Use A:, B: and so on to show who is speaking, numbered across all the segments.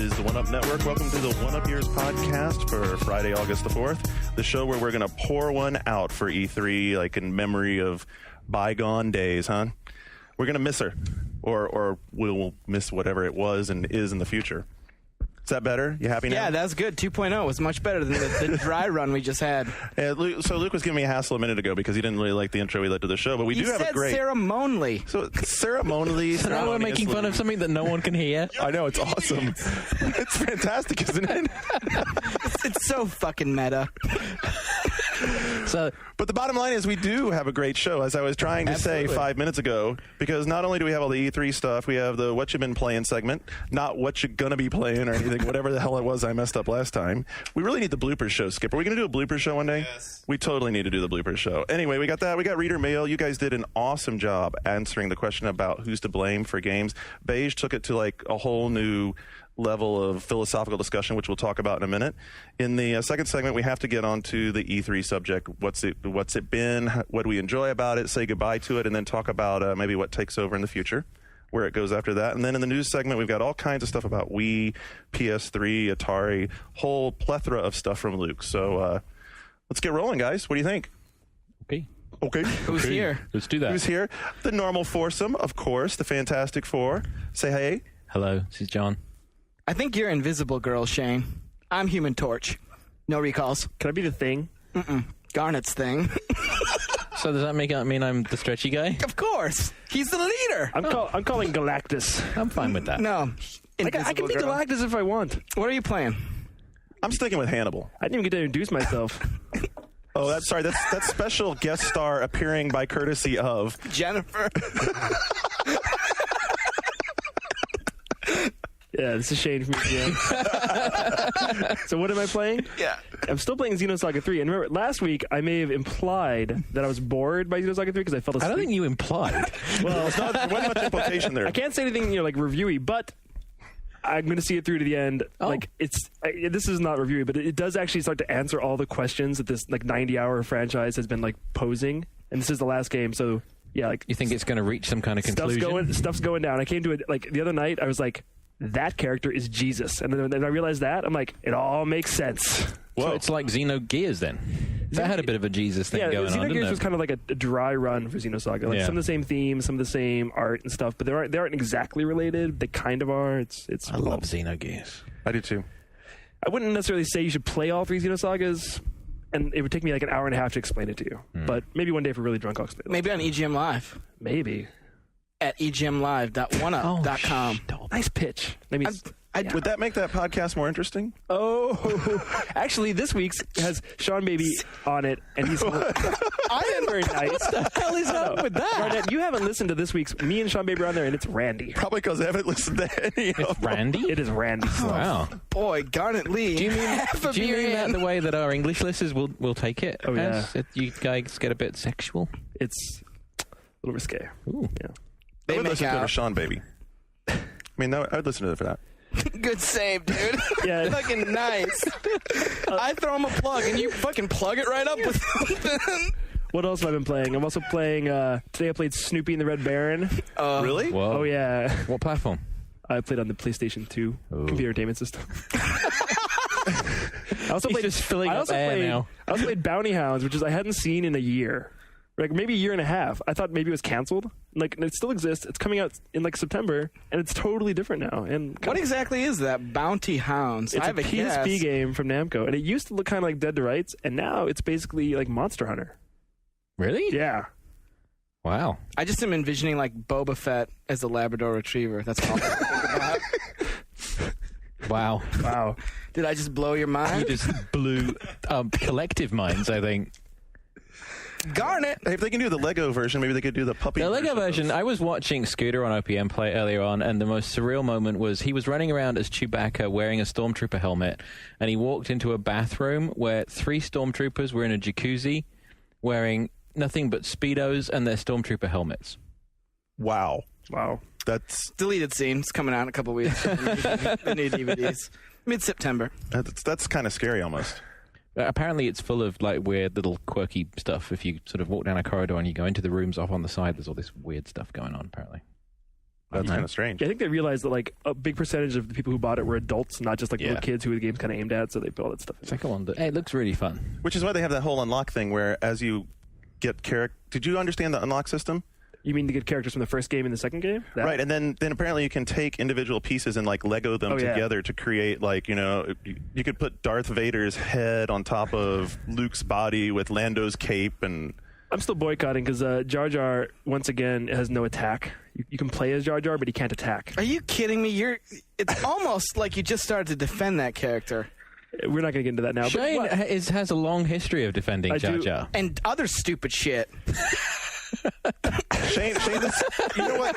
A: is the One Up Network. Welcome to the One Up Years podcast for Friday, August the 4th, the show where we're going to pour one out for E3, like in memory of bygone days, huh? We're going to miss her, or we'll miss whatever it was and is in the future. Is that better? You happy now?
B: Yeah, that's good. 2.0 was much better than the dry run we just had.
A: So Luke was giving me a hassle a minute ago because he didn't really like the intro we led to the show, but we do have a great...
B: ceremonially.
A: So ceremonially...
C: So now we're making fun of something that no one can hear?
A: I know, it's awesome. It's fantastic, isn't it?
B: It's so fucking meta.
A: But the bottom line is we do have a great show, as I was trying to say 5 minutes ago, because not only do we have all the E3 stuff, we have the What You Been Playing segment, not what you're going to be playing or anything, whatever the hell it was I messed up last time. We really need the bloopers show, Skip. Are we going to do a bloopers show one day?
D: Yes.
A: We totally need to do the bloopers show. Anyway, we got that. We got reader mail. You guys did an awesome job answering the question about who's to blame for games. Beige took it to like a whole new level of philosophical discussion, which we'll talk about in a minute. In the second segment, we have to get on to the E3 subject. What's it been? What do we enjoy about it? Say goodbye to it, and then talk about maybe what takes over in the future, where it goes after that. And then in the news segment, we've got all kinds of stuff about Wii, PS3, Atari, whole plethora of stuff from Luke. So let's get rolling, guys. What do you think? Okay.
B: Who's here?
C: Let's do that.
A: Who's here? The normal foursome, of course, the Fantastic Four. Say hey.
C: Hello, this is John.
B: I think you're Invisible Girl, Shane. I'm Human Torch. No recalls.
E: Can I be the Thing?
B: Garnet's thing.
C: So does that mean I'm the stretchy guy?
B: Of course. He's the leader.
E: I'm calling Galactus.
C: I'm fine with that.
B: No.
E: I can be
B: Girl.
E: Galactus if I want.
B: What are you playing?
A: I'm sticking with Hannibal.
E: I didn't even get to introduce myself.
A: Oh, that's special guest star appearing by courtesy of
B: Jennifer.
E: Yeah, this is Shane from EGM. So what am I playing?
B: Yeah.
E: I'm still playing Xenosaga 3. And remember, last week I may have implied that I was bored by Xenosaga 3 because I fell asleep.
C: I don't think you implied.
E: Well,
A: there wasn't much implication there.
E: I can't say anything, like reviewy, but I'm going to see it through to the end.
C: Oh.
E: Like this is not reviewy, but it does actually start to answer all the questions that this like 90-hour franchise has been like posing. And this is the last game, so yeah, like
C: You think it's going to reach some kind of conclusion?
E: Stuff's going down. I came to it like the other night. I was like, that character is Jesus, and then I realized that I'm like, it all makes sense.
C: So it's like Xenogears then. That had a bit of a Jesus thing going on, didn't
E: Xenogears
C: it?
E: was kind of like a dry run for Xenosaga. Like some of the same themes, some of the same art and stuff, but they aren't exactly related. They kind of are. It's
C: I love Xenogears.
A: I do too.
E: I wouldn't necessarily say you should play all 3 Xenosagas, and it would take me like an hour and a half to explain it to you. But maybe one day if we're really drunk, I'll explain it.
B: Maybe on EGM Live.
E: Maybe.
B: At egmlive.oneup.com.
E: Nice pitch. Maybe
A: Would that make that podcast more interesting?
E: Oh, actually, this week's has Sean Baby on it, and he's I am very nice.
C: What the hell is up with that?
E: Garnett, you haven't listened to this week's. Me and Sean Baby are on there, and it's Randy.
A: Probably because I haven't listened to any of
C: It's
A: them.
C: Randy?
E: It is Randy.
C: Wow.
B: Boy, Garnet Lee.
C: Do you mean that the way that our English listeners will take it?
E: Oh, yeah.
C: You guys get a bit sexual?
E: It's a little risque.
C: Ooh.
E: Yeah.
A: I
B: They
A: would
B: make
A: listen to
B: out.
A: Sean Baby. I mean, I would listen to it for that.
B: Good save, dude.
E: Yeah.
B: Fucking nice. I throw him a plug, and you fucking plug it right up with something.
E: What else have I been playing? I'm also playing. Today I played Snoopy and the Red Baron.
A: Really?
C: Whoa.
E: Oh yeah.
C: What platform?
E: I played on the PlayStation 2 computer entertainment system. I also
C: He's
E: played,
C: just filling
E: I
C: up
E: also
C: air
E: played,
C: now.
E: I also played Bounty Hounds, which is I hadn't seen in a year. Like maybe a year and a half. I thought maybe it was canceled. Like it still exists. It's coming out in like September, and it's totally different now. And
B: What exactly is that? Bounty Hounds.
E: It's
B: I
E: a
B: have a
E: PSP
B: guess.
E: game from Namco, and it used to look kind of like Dead to Rights, and now it's basically like Monster Hunter.
C: Really?
E: Yeah.
C: Wow.
B: I just am envisioning like Boba Fett as a Labrador Retriever. That's all I can think about.
C: Wow.
E: Wow.
B: Did I just blow your
C: You
B: mind?
C: just blew collective minds, I think.
B: Garnet.
A: Hey, if they can do the Lego version, maybe they could do the puppy
C: The Lego
A: of
C: version,
A: those.
C: I was watching Scooter on OPM play earlier on, and the most surreal moment was he was running around as Chewbacca wearing a Stormtrooper helmet, and he walked into a bathroom where 3 Stormtroopers were in a jacuzzi wearing nothing but Speedos and their Stormtrooper helmets.
A: Wow.
E: Wow.
A: That's
B: Deleted scene. It's coming out in a couple weeks. The new DVDs. Mid-September.
A: kind of scary almost.
C: Apparently it's full of like weird little quirky stuff. If you sort of walk down a corridor and you go into the rooms off on the side, there's all this weird stuff going on, apparently.
A: That's kind of strange.
E: I think they realized that like a big percentage of the people who bought it were adults, not just like little kids who the game's kind of aimed at. So they put all that stuff.
C: Second one, hey, it looks really fun.
A: Which is why they have that whole unlock thing where as you get character. Did you understand the unlock system?
E: You mean to get characters from the first game and the second game?
A: Right, and then apparently you can take individual pieces and like Lego them together to create like, you know, you could put Darth Vader's head on top of Luke's body with Lando's cape. And
E: I'm still boycotting because Jar Jar once again has no attack. You can play as Jar Jar, but he can't attack.
B: Are you kidding me? It's almost like you just started to defend that character.
E: We're not going to get into that now.
C: Shane has a long history of defending Jar Jar
B: and other stupid shit.
A: Shane, this, you know what?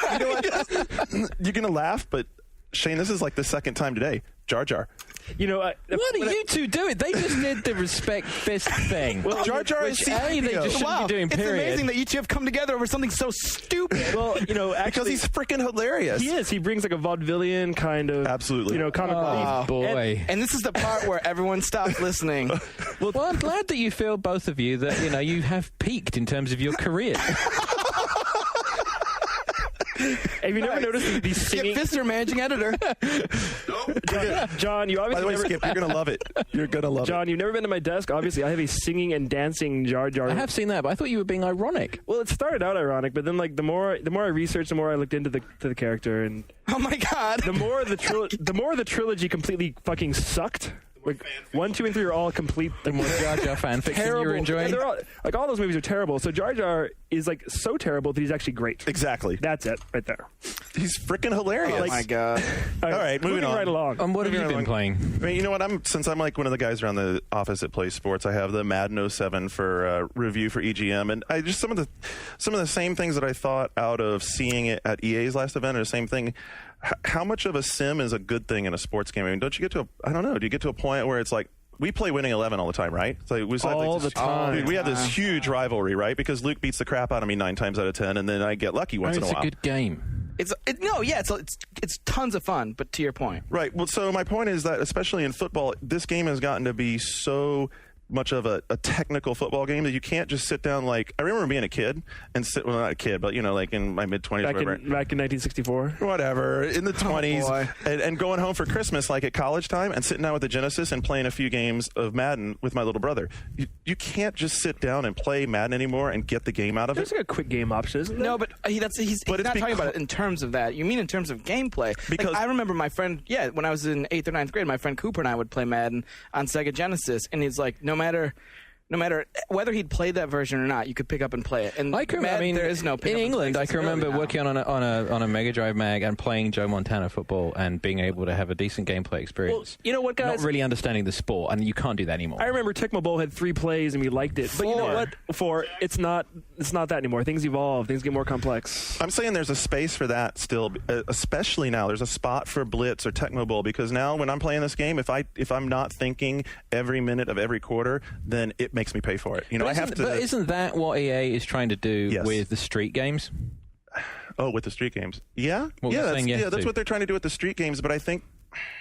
A: You're gonna laugh, but Shane, this is like the second time today. Jar Jar.
E: You know,
C: what are you two doing? They just did the respect fist thing.
A: Well, Jar Jar is
C: they just shouldn't be doing. Period.
B: It's amazing that you two have come together over something so stupid.
E: Well, you know,
A: because he's freaking hilarious.
E: He is. He brings like a vaudevillian kind of,
A: absolutely,
E: you know, comic relief.
C: Boy.
B: And this is the part where everyone stops listening.
C: Well, I'm glad that you feel, both of you, that you know you have peaked in terms of your career.
E: Have you never noticed these singing?
B: Skip Pfister, managing editor.
E: John, you obviously.
A: By the way, Skip, you're gonna love it. You're gonna love it.
E: John, you've never been to my desk. Obviously, I have a singing and dancing Jar Jar.
C: I have seen that, but I thought you were being ironic.
E: Well, it started out ironic, but then like the more I researched, the more I looked into the character, and
B: oh my god,
E: the more the trilogy completely fucking sucked. Like 1, 2, and 3 are all complete.
C: The more Jar Jar fan fiction you were enjoying.
E: They're all, like all those movies are terrible. So Jar Jar is like so terrible that he's actually great.
A: Exactly.
E: That's it right there.
A: He's freaking hilarious.
B: Oh my god.
A: All right, moving on.
E: Right along.
C: What have you been playing?
A: I mean, you know what? Since I'm like one of the guys around the office that plays sports, I have the Madden 07 for review for EGM, and I just some of the same things that I thought out of seeing it at EA's last event are the same thing. How much of a sim is a good thing in a sports game? I mean, don't you get to I don't know. Do you get to a point where it's like, we play Winning 11 all the time, right? It's like,
E: all the time.
A: Dude, we have this huge rivalry, right? Because Luke beats the crap out of me 9 times out of 10, and then I get lucky once in a while.
C: It's a good game.
B: It's tons of fun, but to your point.
A: Right. Well, so my point is that, especially in football, this game has gotten to be so much of a technical football game that you can't just sit down like I remember being a kid and well, not a kid, but you know, like in my mid-20s
E: back in 1964,
A: whatever, in the 20s, and going home for Christmas like at college time and sitting down with the Genesis and playing a few games of Madden with my little brother. You can't just sit down and play Madden anymore and get the game out of
E: There's
A: it.
E: like a quick game option, isn't there?
B: No, but he's not talking about it in terms of that. You mean in terms of gameplay?
A: Because
B: like, I remember my friend, when I was in 8th or 9th grade, my friend Cooper and I would play Madden on Sega Genesis, and he's like, no matter whether he'd played that version or not, you could pick up and play it. And there is no pick
C: in
B: up
C: England. I can remember
B: now.
C: working on a Mega Drive mag and playing Joe Montana football and being able to have a decent gameplay experience.
E: Well, you know what, guys?
C: Not really understanding the sport, and you can't do that anymore.
E: I remember Tecmo Bowl had 3 plays and we liked it, but you know what? 4, it's not that anymore. Things evolve. Things get more complex.
A: I'm saying there's a space for that still, especially now. There's a spot for Blitz or Tecmo Bowl because now when I'm playing this game, if I'm not thinking every minute of every quarter, then it makes me pay for it. You know,
C: But isn't that what EA is trying to do with the street games?
A: Oh, with the street games? Yeah, that's what they're trying to do with the street games. But I think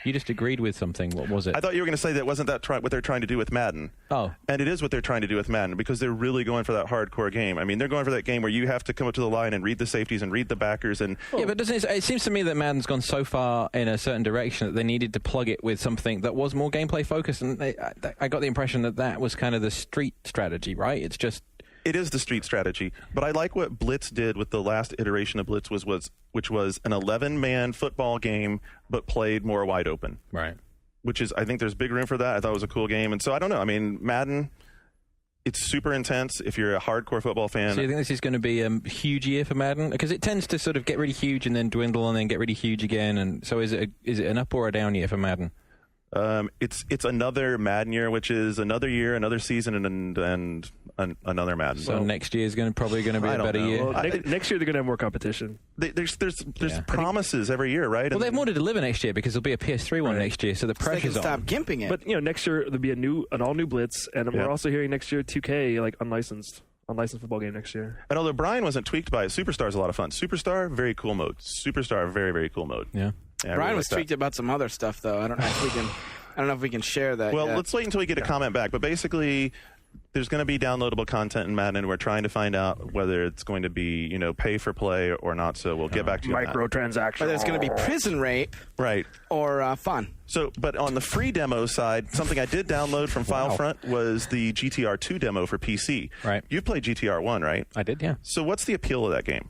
C: you just agreed with something. What was it?
A: I thought you were going to say that wasn't what they're trying to do with Madden.
C: Oh,
A: and it is what they're trying to do with Madden because they're really going for that hardcore game. I mean, they're going for that game where you have to come up to the line and read the safeties and read the backers and.
C: Yeah, but it seems to me that Madden's gone so far in a certain direction that they needed to plug it with something that was more gameplay focused, and I got the impression that was kind of the street strategy, right? It's just.
A: It is the street strategy, but I like what Blitz did with the last iteration of Blitz which was an 11-man football game, but played more wide open.
C: Right.
A: Which is, I think there's big room for that. I thought it was a cool game. And so I don't know. I mean, Madden, it's super intense if you're a hardcore football fan.
C: So you think this is going to be a huge year for Madden? Because it tends to sort of get really huge and then dwindle and then get really huge again. And so is it an up or a down year for Madden?
A: It's another Madden year, which is another year, another season, and another Madden.
C: So next year is probably going to be a better year.
E: Well, next year they're going to have more competition.
A: There's promises every year, right?
C: Well, they have more to deliver next year because there'll be a PS3 one next year, so the pressure's on.
B: Stop gimping it.
E: But next year there'll be an all new Blitz, and we're also hearing next year 2K like unlicensed football game next year.
A: And although Brian wasn't tweaked by it, Superstar's a lot of fun. Superstar, very cool mode. Superstar, very, very cool mode.
C: Yeah.
B: Brian was tweaked about some other stuff, though. I don't know if we can share that.
A: Well,
B: yet.
A: let's wait until we get a comment back. But basically, there's going to be downloadable content in Madden, and we're trying to find out whether it's going to be, pay for play or not. So we'll get back to you on that.
E: Microtransactions.
B: Whether it's going to be prison rape,
A: Right.
B: or fun.
A: So, but on the free demo side, something I did download from FileFront was the GTR 2 demo for PC.
C: Right.
A: You played GTR 1, right?
C: I did, yeah.
A: So what's the appeal of that game?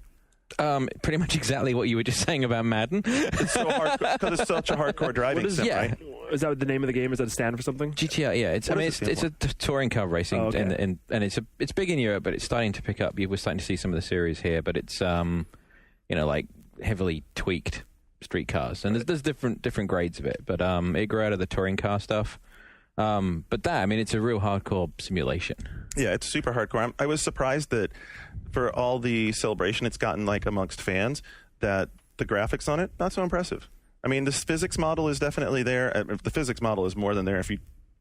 C: Pretty much exactly what you were just saying about Madden.
A: It's so hard because it's such a hardcore driving sim, right?
E: Is that the name of the game? Is that a stand for something?
C: GTR, yeah. It's a touring car racing, and it's big in Europe, but it's starting to pick up. We're starting to see some of the series here, but it's like heavily tweaked street cars, and there's different grades of it. But it grew out of the touring car stuff. But it's a real hardcore simulation.
A: Yeah, it's super hardcore. I was surprised that for all the celebration it's gotten amongst fans, that the graphics on it, not so impressive. I mean, this physics model is definitely there. The physics model is more than there. If you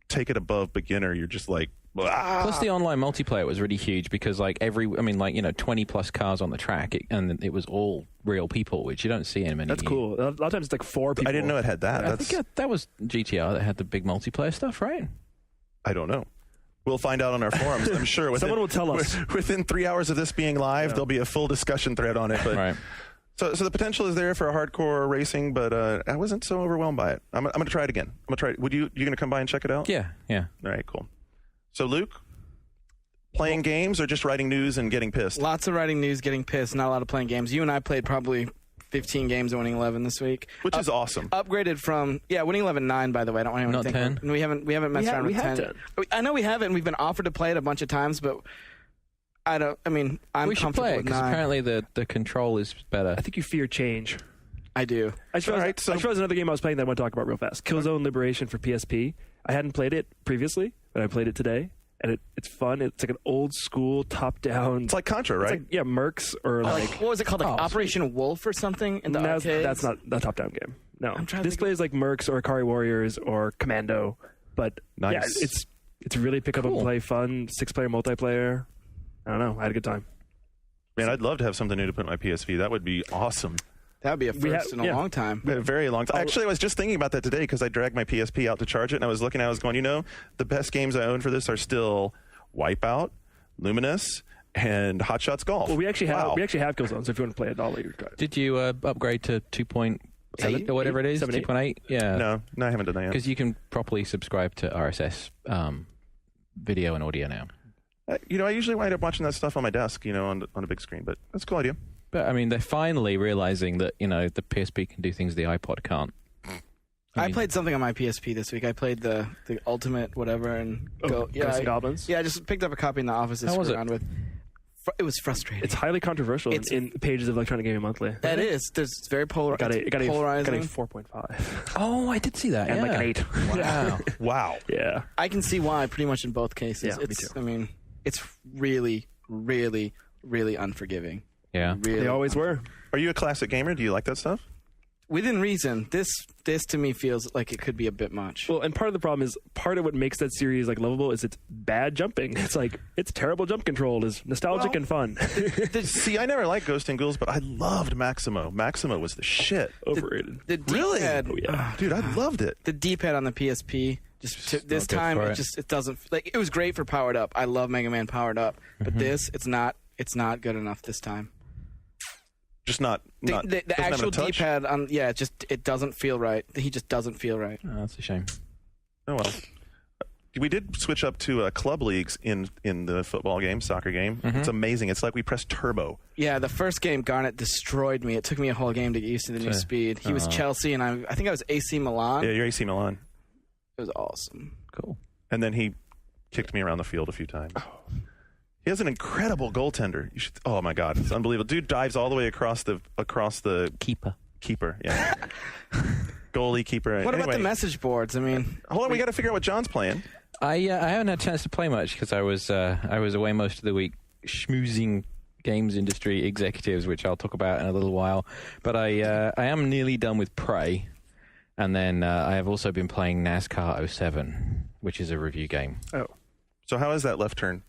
A: take it above beginner, you're just like, ah!
C: Plus the online multiplayer was really huge because 20 plus cars on the track, and it was all real people, which you don't see in many.
E: That's cool. A lot of times it's 4 people.
A: I didn't know it had that.
C: I think that was GTR that had the big multiplayer stuff, right?
A: I don't know. We'll find out on our forums, I'm sure.
E: Someone will tell us.
A: Within 3 hours of this being live, there'll be a full discussion thread on it. But
C: right.
A: So the potential is there for a hardcore racing, but I wasn't so overwhelmed by it. I'm going to try it again. I'm going to try it. You going to come by and check it out?
C: Yeah.
A: All right, cool. So, Luke, playing games or just writing news and getting pissed?
B: Lots of writing news, getting pissed, not a lot of playing games. You and I played probably 15 games of Winning 11 this week.
A: Which is awesome.
B: Upgraded from, Winning 11 9, by the way. I don't want anyone to think.
C: 10.
B: We haven't messed around with 10. I know we haven't, and we've been offered to play it a bunch of times, but I'm
C: we should
B: comfortable
C: play it
B: with
C: because
B: 9.
C: apparently the control is better.
E: I think you fear change.
B: I do.
E: I suppose another game I was playing that I want to talk about real fast. Killzone Liberation for PSP. I hadn't played it previously, but I played it today. And it's fun. It's like an old school top-down.
A: It's like Contra, right?
E: It's like, Mercs or
B: what was it called? Operation Wolf or something in the arcades?
E: That's not a top-down game. No. This
B: think
E: plays like Mercs or Akari Warriors or Commando. But
A: nice.
E: Yeah, it's really pick up and play fun, 6-player multiplayer. I don't know. I had a good time.
A: Man, I'd love to have something new to put in my PSP. That would be awesome.
B: That would be a first in a long time.
A: A very long time. Actually, I was just thinking about that today because I dragged my PSP out to charge it, and I was going, the best games I own for this are still Wipeout, Luminous, and Hot Shots Golf.
E: Well, we actually have Killzone, so if you want to play it, I'll let you try it.
C: Did you upgrade to 2.8 or whatever it is? 2.8? Yeah.
A: No, I haven't done that yet.
C: Because you can properly subscribe to RSS video and audio now.
A: I usually wind up watching that stuff on my desk, on a big screen, but that's a cool idea.
C: But, they're finally realizing that, the PSP can do things the iPod can't.
B: I played something on my PSP this week. I played the Ultimate whatever and
E: Ghosts and Goblins?
B: Yeah, I just picked up a copy in the office to screw around with. It was frustrating.
E: It's highly controversial in pages of Electronic Gaming Monthly.
B: That is. It's very polarizing.
E: It got a 4.5.
C: Oh, I did see that.
E: And
C: an
E: 8.
C: Wow.
A: Wow.
E: Yeah.
B: I can see why pretty much in both cases.
E: Yeah, me too.
B: It's really, really, really unforgiving.
C: Yeah.
B: Really
E: they always were.
A: Are you a classic gamer? Do you like that stuff?
B: Within reason. This to me feels like it could be a bit much.
E: Well, and part of the problem is part of what makes that series lovable is it's bad jumping. It's terrible jump control. It's nostalgic and fun.
A: See, I never liked Ghost and Ghouls, but I loved Maximo. Maximo was the shit.
E: Overrated.
B: The D-pad,
E: Oh yeah,
A: dude, I loved it.
B: The D-pad on the PSP. This time it doesn't it was great for Powered Up. I love Mega Man Powered Up, but it's not good enough this time.
A: Just not
B: the actual D-pad on it doesn't feel right. He just doesn't feel right.
C: Oh, that's a shame.
A: Oh well. We did switch up to club leagues in the football game, soccer game. Mm-hmm. It's amazing. It's like we pressed turbo.
B: Yeah, the first game, Garnet destroyed me. It took me a whole game to get used to the new speed. He was Chelsea, and I think I was AC Milan.
A: Yeah, you're AC Milan.
B: It was awesome.
C: Cool.
A: And then he kicked me around the field a few times. Oh. He has an incredible goaltender. Oh my God, it's unbelievable. Dude dives all the way across the keeper. Yeah. Goalie, keeper.
B: What about the message boards?
A: Hold on, we got to figure out what John's playing.
C: I haven't had a chance to play much because I was away most of the week schmoozing games industry executives, which I'll talk about in a little while. But I am nearly done with Prey, and then I have also been playing NASCAR 07, which is a review game.
A: Oh, so how is that Left Turn?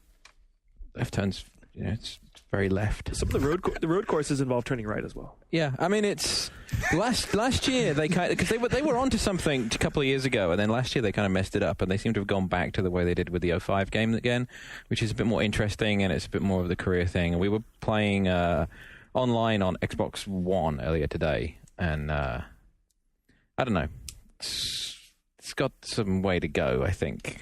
C: Left Turn's it's very left.
E: Some of the road courses involve turning right as well.
C: Yeah, I mean, it's last year they kind of, because they were onto something a couple of years ago, and then last year they kind of messed it up, and they seem to have gone back to the way they did with the 05 game again, which is a bit more interesting and it's a bit more of the career thing. And we were playing online on Xbox One earlier today, and I don't know, it's got some way to go, I think.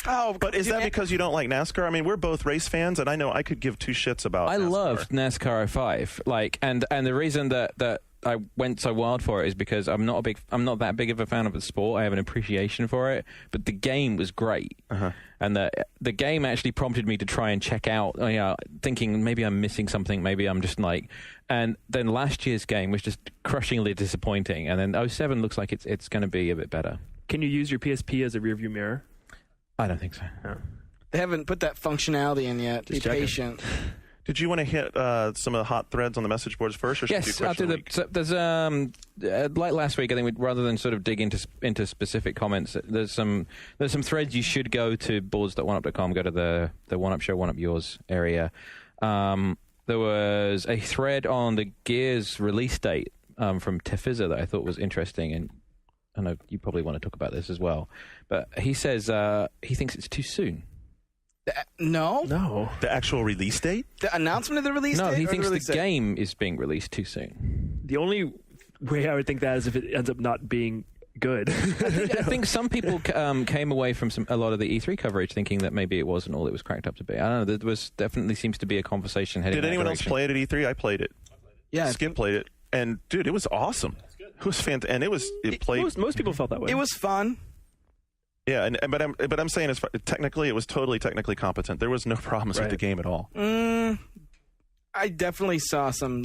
A: Oh, but is that because you don't like NASCAR? I mean, we're both race fans, and I know I could give two shits about NASCAR.
C: I loved NASCAR 05. And the reason that I went so wild for it is because I'm not that big of a fan of the sport. I have an appreciation for it, but the game was great. And the game actually prompted me to try and check out, thinking maybe I'm missing something, maybe I'm just like... And then last year's game was just crushingly disappointing, and then 07 looks like it's going to be a bit better.
E: Can you use your PSP as a rearview mirror?
C: I don't think so.
E: No.
B: They haven't put that functionality in yet. Be patient.
A: Did you want to hit some of the hot threads on the message boards first? Or
C: yes, I'll do there's like last week. I think rather than sort of dig into specific comments, there's some threads you should go to boards.oneup.com. Go to the One Up Show, One Up Yours area. There was a thread on the Gears release date from Tefizza that I thought was interesting, and I know you probably want to talk about this as well. But he says he thinks it's too soon.
B: No.
A: The actual release date?
B: The announcement of the release date?
C: No, he thinks the game is being released too soon.
E: The only way I would think that is if it ends up not being good.
C: I think some people came away from a lot of the E3 coverage thinking that maybe it wasn't all it was cracked up to be. I don't know. There was definitely seems to be a conversation heading.
A: Did anyone else play it at E3? I played it.
B: Yeah,
A: Skip played it, and dude, it was awesome. It was fantastic, and it played.
E: Most people felt that way.
B: It was fun.
A: Yeah, but I'm saying technically, it was totally technically competent. There was no problems with the game at all.
B: I definitely saw some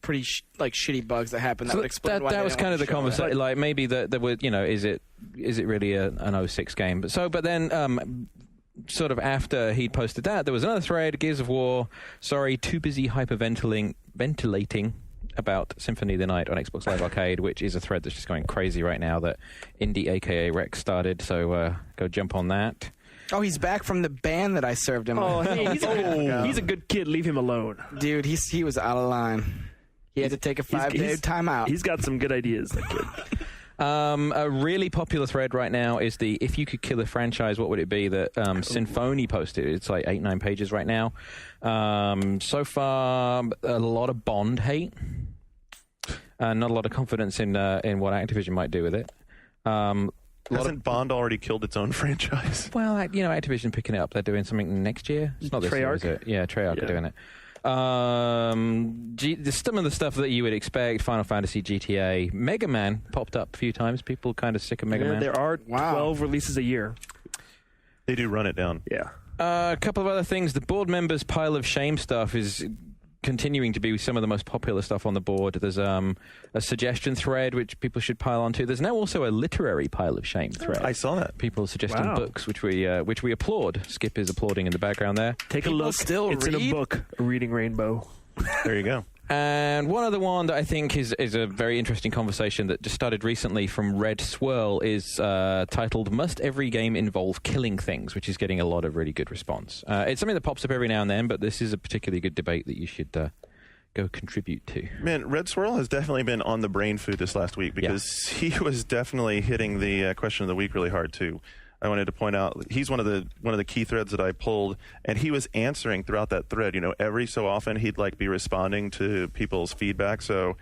B: pretty shitty bugs that happened that would explain why
C: that was kind of the conversation. Like maybe there were, is it really an 06 game? But then sort of after he'd posted that, there was another thread, Gears of War. Sorry, too busy ventilating about Symphony of the Night on Xbox Live Arcade, which is a thread that's just going crazy right now that Indie aka Rex started. So go jump on that.
B: Oh, he's back from the band that I served him.
E: Oh, hey, he's a good kid. Leave him alone,
B: dude. He was out of line. He had to take a 5-day timeout.
E: He's got some good ideas, that kid.
C: A really popular thread right now is the "If you could kill a franchise, what would it be?" that Symphony posted. It's like 8-9 pages right now. So far, a lot of Bond hate. Not a lot of confidence in what Activision might do with it.
A: Hasn't Bond already killed its own franchise?
C: Well, Activision picking it up. They're doing something next year. It's not this year, is it? Yeah, Treyarch are doing it. Some of the stuff that you would expect: Final Fantasy, GTA, Mega Man popped up a few times. People kind of sick of Mega Man.
E: There are 12 releases a year.
A: They do run it down.
E: Yeah.
C: A couple of other things. The board members' pile of shame stuff is continuing to be some of the most popular stuff on the board. There's a suggestion thread which people should pile onto. There's now also a literary pile of shame thread.
A: I saw that.
C: People suggesting books, which we applaud. Skip is applauding in the background there.
E: Take a look. It's in a book, A Reading Rainbow.
A: There you go.
C: And one other one that I think is a very interesting conversation that just started recently from Red Swirl is titled "Must Every Game Involve Killing Things?", which is getting a lot of really good response. It's something that pops up every now and then, but this is a particularly good debate that you should go contribute to.
A: Man, Red Swirl has definitely been on the brain food this last week because he was definitely hitting the question of the week really hard too. I wanted to point out he's one of the key threads that I pulled, and he was answering throughout that thread. Every so often he'd be responding to people's feedback. So,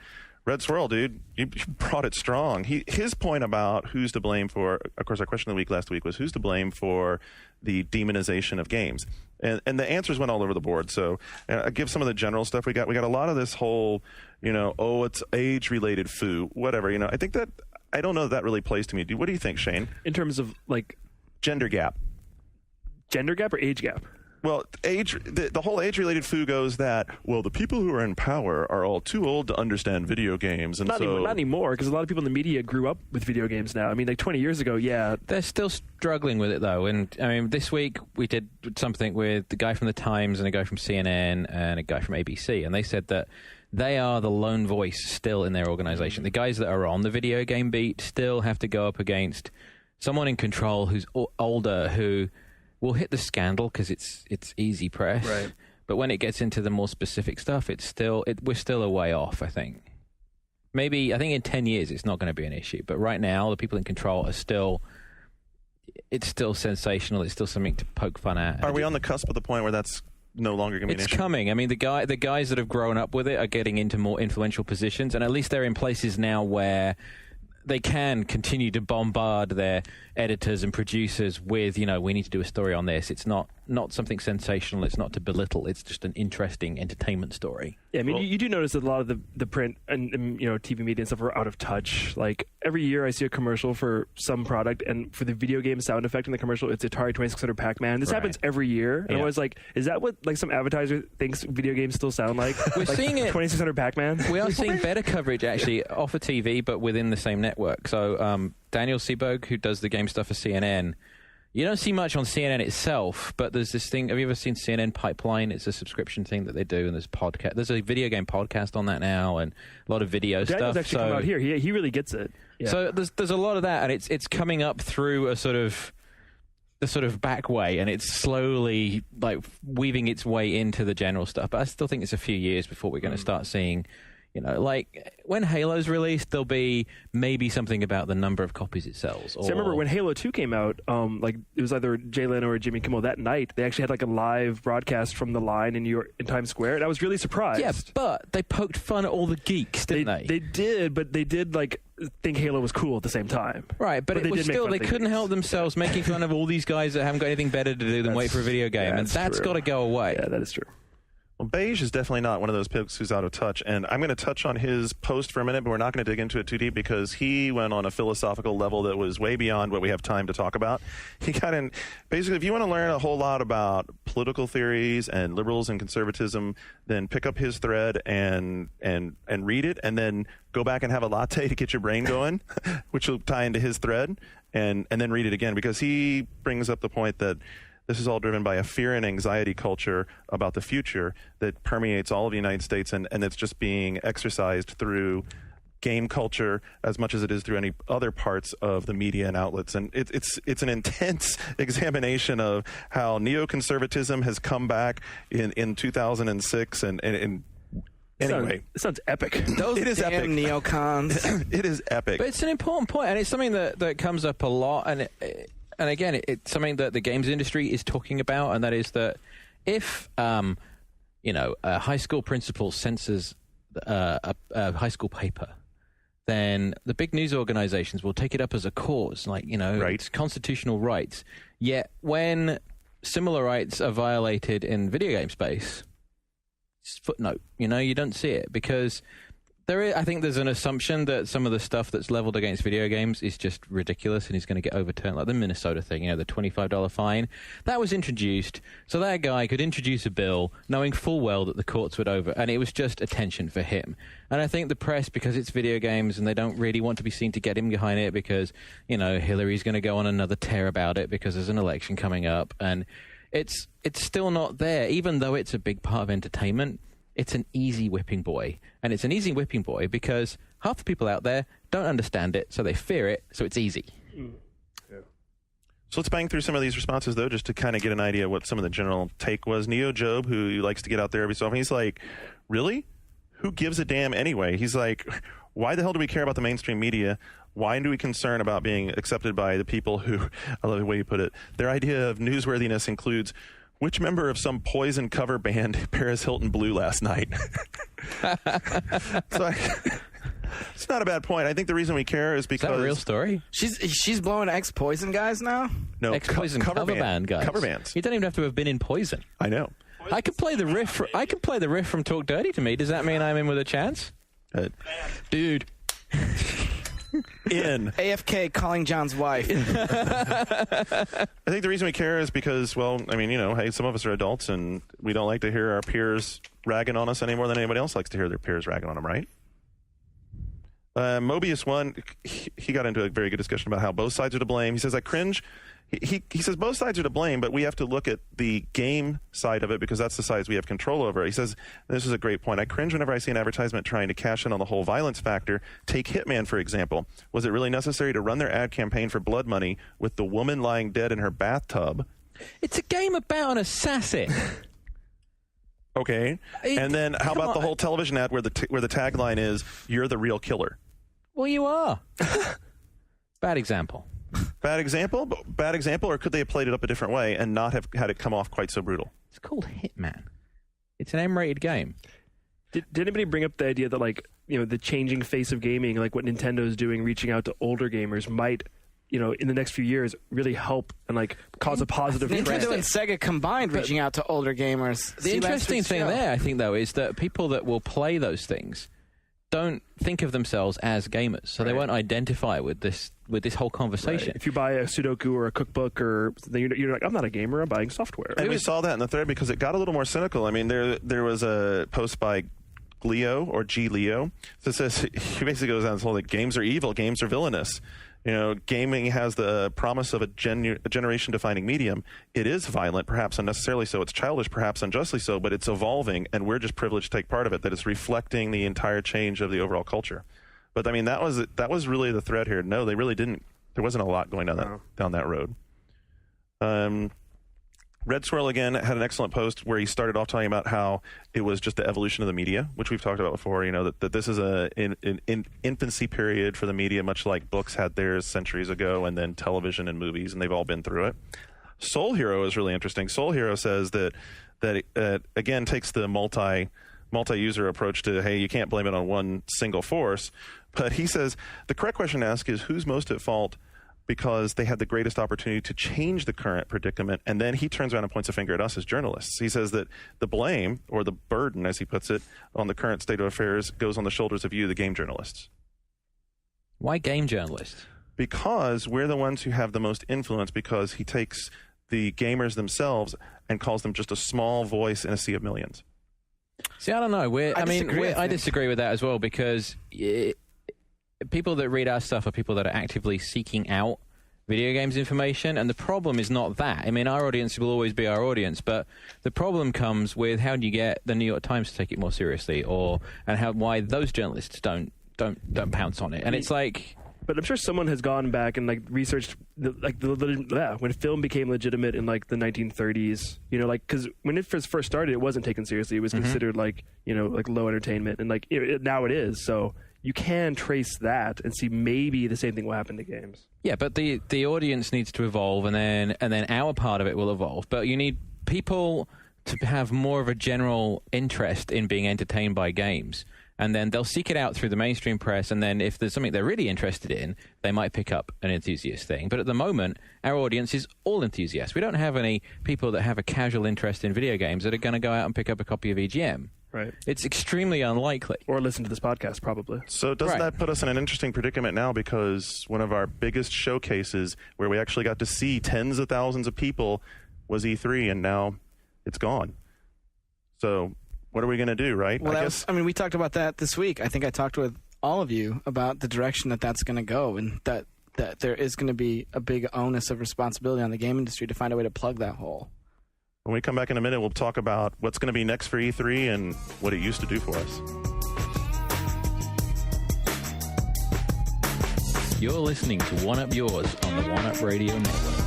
A: Red Swirl, dude, you brought it strong. His point about who's to blame for, of course, our question of the week last week was who's to blame for the demonization of games, and the answers went all over the board. So, I give some of the general stuff we got. We got a lot of this whole, it's age-related foo, whatever. I think that. I don't know if that really plays to me. What do you think, Shane?
E: In terms of
A: gender gap.
E: Gender gap or age gap?
A: Well, the whole age-related foo goes that, the people who are in power are all too old to understand video games. And
E: not anymore, because a lot of people in the media grew up with video games now. I mean, 20 years ago, yeah.
C: They're still struggling with it, though. And, I mean, this week we did something with the guy from The Times and a guy from CNN and a guy from ABC, and they said that they are the lone voice still in their organization. The guys that are on the video game beat still have to go up against someone in control who's older, who will hit the scandal because it's easy press,
E: right,
C: But when it gets into the more specific stuff, we're still a way off, I think. I think in 10 years it's not going to be an issue. But right now, the people in control it's still sensational. It's still something to poke fun at.
A: Are we on the cusp of the point where that's no longer going to be an issue?
C: It's coming. I mean, the guys that have grown up with it are getting into more influential positions, and at least they're in places now where they can continue to bombard their editors and producers with, we need to do a story on this. It's not something sensational. It's not to belittle. It's just an interesting entertainment story.
E: Yeah, I mean, you do notice that a lot of the print and TV media and stuff are out of touch. Like, every year I see a commercial for some product, and for the video game sound effect in the commercial, it's Atari 2600 Pac-Man. This happens every year. And I was like, is that what some advertiser thinks video games still sound like?
C: We're seeing it.
E: 2600 Pac-Man?
C: We are seeing better coverage, actually, off of TV, but within the same network. So Daniel Seaborg, who does the game stuff for CNN, you don't see much on CNN itself, but there's this thing. Have you ever seen CNN Pipeline? It's a subscription thing that they do, and there's podcast. There's a video game podcast on that now, and a lot of video
E: Daniel's
C: stuff.
E: Actually come out here. He really gets it. Yeah.
C: So there's a lot of that, and it's coming up through the sort of back way, and it's slowly weaving its way into the general stuff. But I still think it's a few years before we're going to start seeing. When Halo's released, there'll be maybe something about the number of copies it sells.
E: I remember when Halo 2 came out, it was either Jay Leno or Jimmy Kimmel that night. They actually had a live broadcast from the line in Times Square, and I was really surprised.
C: Yeah, but they poked fun at all the geeks, didn't they?
E: They did, but they did think Halo was cool at the same time.
C: Right, but it was still, they couldn't help themselves making fun of all these guys that haven't got anything better to do than wait for a video game, and that's got to go away.
E: Yeah, that is true.
A: Well, Beige is definitely not one of those picks who's out of touch, and I'm going to touch on his post for a minute, but we're not going to dig into it too deep because he went on a philosophical level that was way beyond what we have time to talk about. He got in, basically, if you want to learn a whole lot about political theories and liberals and conservatism, then pick up his thread and read it, and then go back and have a latte to get your brain going, which will tie into his thread, and then read it again, because he brings up the point that this is all driven by a fear and anxiety culture about the future that permeates all of the United States, and it's just being exercised through game culture as much as it is through any other parts of the media and outlets. And it's an intense examination of how neoconservatism has come back in 2006 and anyway,
E: it sounds epic.
B: Those
A: it is
B: damn
A: epic.
B: neocons.
A: It is epic.
C: But it's an important point, and it's something that comes up a lot, and again, it's something that the games industry is talking about, and that is that if, a high school principal censors a high school paper, then the big news organizations will take it up as a cause, right. It's constitutional rights. Yet when similar rights are violated in video game space, it's footnote, you don't see it because I think there's an assumption that some of the stuff that's leveled against video games is just ridiculous and is going to get overturned, like the Minnesota thing, the $25 fine. That was introduced so that guy could introduce a bill knowing full well that the courts would over, and it was just attention for him. And I think the press, because it's video games and they don't really want to be seen to get him behind it because, Hillary's going to go on another tear about it because there's an election coming up, and it's still not there, even though it's a big part of entertainment. It's an easy whipping boy. And it's an easy whipping boy because half the people out there don't understand it, so they fear it, so it's easy.
A: Yeah. So let's bang through some of these responses, though, just to kind of get an idea of what some of the general take was. Neo Job, who likes to get out there every so often, he's like, really? Who gives a damn anyway? He's like, why the hell do we care about the mainstream media? Why do we concern about being accepted by the people who, I love the way you put it, their idea of newsworthiness includes which member of some Poison cover band Paris Hilton blew last night? It's not a bad point. I think the reason we care is because...
C: Is that a real story?
B: She's blowing ex-Poison guys now?
A: No,
C: ex-Poison cover band guys.
A: Cover bands.
C: You don't even have to have been in Poison.
A: I know.
C: I could play the riff from Talk Dirty to Me. Does that mean I'm in with a chance? Dude.
A: In
B: AFK calling John's wife.
A: I think the reason we care is because, well, hey, some of us are adults and we don't like to hear our peers ragging on us any more than anybody else likes to hear their peers ragging on them, right? Mobius One, he got into a very good discussion about how both sides are to blame. He says, I cringe. He says both sides are to blame, but we have to look at the game side of it because that's the sides we have control over. He says, this is a great point. I cringe whenever I see an advertisement trying to cash in on the whole violence factor. Take Hitman, for example. Was it really necessary to run their ad campaign for blood money with the woman lying dead in her bathtub?
C: It's a game about an assassin.
A: Okay. And then how about the whole television ad where the tagline is, "You're the real killer"?
C: Well, you are. Bad example.
A: Bad example? Bad example, or could they have played it up a different way and not have had it come off quite so brutal?
C: It's called Hitman. It's an M-rated game.
E: Did anybody bring up the idea that, like, you know, the changing face of gaming, like what Nintendo's doing, reaching out to older gamers, might, you know, in the next few years, really help and like cause a positive trend?
B: Nintendo and Sega combined reaching out to older gamers.
C: The interesting thing there, I think, though, is that people that will play those things don't think of themselves as gamers, so they won't identify with this whole conversation.
E: Right. If you buy a Sudoku or a cookbook, or you're like, I'm not a gamer, I'm buying software.
A: And we saw that in the thread because it got a little more cynical. I mean, there was a post by Leo or G Leo that says, he basically goes down this whole, like, games are evil, games are villainous. You know, gaming has the promise of a generation-defining medium. It is violent, perhaps unnecessarily so. It's childish, perhaps unjustly so, but it's evolving, and we're just privileged to take part of it, that it's reflecting the entire change of the overall culture. But, I mean, that was really the thread here. No, they really didn't. There wasn't a lot going down that road. Red Swirl, again, had an excellent post where he started off talking about how it was just the evolution of the media, which we've talked about before, you know, that this is an infancy period for the media, much like books had theirs centuries ago, and then television and movies, and they've all been through it. Soul Hero is really interesting. Soul Hero says that it, again, takes the multi-user approach to, hey, you can't blame it on one single force, but he says the correct question to ask is, who's most at fault because they had the greatest opportunity to change the current predicament? And then he turns around and points a finger at us as journalists. He says that the blame, or the burden, as he puts it, on the current state of affairs goes on the shoulders of you, the game journalists.
C: Why game journalists?
A: Because we're the ones who have the most influence, because he takes the gamers themselves and calls them just a small voice in a sea of millions.
C: See, I don't know. I disagree with that as well, because people that read our stuff are people that are actively seeking out video games information, and the problem is not that. I mean, our audience will always be our audience, but the problem comes with, how do you get the New York Times to take it more seriously, and why those journalists don't pounce on it. And it's like,
E: but I'm sure someone has gone back and like researched when film became legitimate in like the 1930s, you know, like, because when it first started, it wasn't taken seriously. It was considered like, you know, like low entertainment, and like now it is. So you can trace that and see maybe the same thing will happen to games.
C: Yeah, but the audience needs to evolve, and then our part of it will evolve. But you need people to have more of a general interest in being entertained by games, and then they'll seek it out through the mainstream press, and then if there's something they're really interested in, they might pick up an enthusiast thing. But at the moment, our audience is all enthusiasts. We don't have any people that have a casual interest in video games that are going to go out and pick up a copy of EGM.
E: Right.
C: It's extremely unlikely.
E: Or listen to this podcast, probably.
A: So doesn't that put us in an interesting predicament now? Because one of our biggest showcases, where we actually got to see tens of thousands of people, was E3, and now it's gone. So what are we going to do, right?
B: Well, we talked about that this week. I think I talked with all of you about the direction that's going to go, and that there is going to be a big onus of responsibility on the game industry to find a way to plug that hole.
A: When we come back in a minute, we'll talk about what's going to be next for E3 and what it used to do for us.
C: You're listening to One Up Yours on the One Up Radio Network.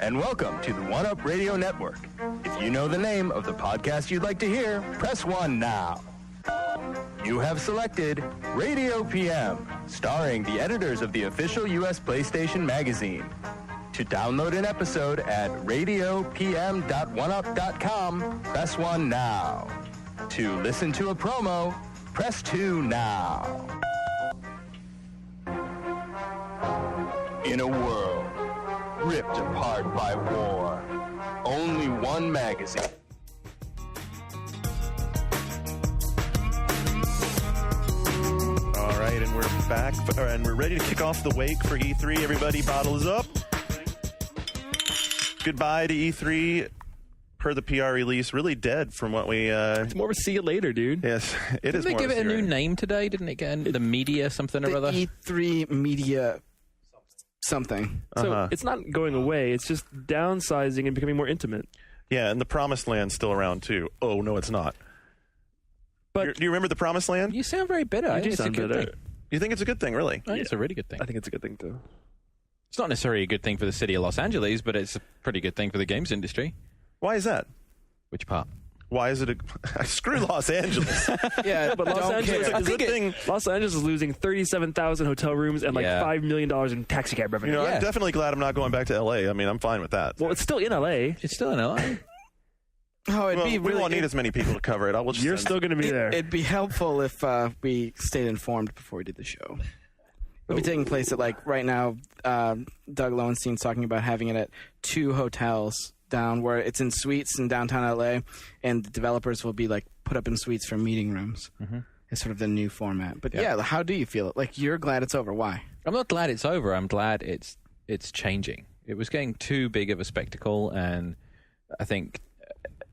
D: And welcome to the One Up Radio Network. If you know the name of the podcast you'd like to hear, press 1 now. You have selected Radio PM, starring the editors of the official U.S. PlayStation magazine. To download an episode at radiopm.oneup.com, press 1 now. To listen to a promo, press 2 now. In a world ripped apart by war, only one magazine.
A: All right, and we're back, and we're ready to kick off the wake for E3. Everybody bottles up. Goodbye to E3. Per the PR release, really dead from what we...
E: It's more of a see you later, dude.
A: Yes, it is more of a see you later.
C: Didn't they give it a new name today? Didn't it get the media something or other?
B: E3 media... something.
E: So it's not going away. It's just downsizing and becoming more intimate.
A: Yeah, and the Promised Land's still around too. Oh no, it's not. But do you remember the Promised Land?
C: You sound very bitter. I think it's a good thing.
A: You think it's a good thing, really?
C: I think it's a really good thing.
E: I think it's a good thing too.
C: It's not necessarily a good thing for the city of Los Angeles, but it's a pretty good thing for the games industry.
A: Why is that?
C: Which part?
A: Why is it screw Los Angeles?
E: Yeah, but Los Angeles,
A: I think
E: Los Angeles is losing 37,000 hotel rooms and like $5 million in taxi cab revenue.
A: I'm definitely glad I'm not going back to LA. I mean, I'm fine with that.
E: Well, it's still in LA.
C: It's still in LA.
B: Oh,
A: we won't need as many people to cover it.
E: You're still going to be there.
B: It'd be helpful if we stayed informed before we did the show. It'll be taking place at, like, right now, Doug Lowenstein's talking about having it at 2 hotels down where it's in suites in downtown LA, and the developers will be, like, put up in suites for meeting rooms. Mm-hmm. It's sort of the new format. But, yeah, how do you feel? Like, you're glad it's over. Why?
C: I'm not glad it's over. I'm glad it's changing. It was getting too big of a spectacle, and I think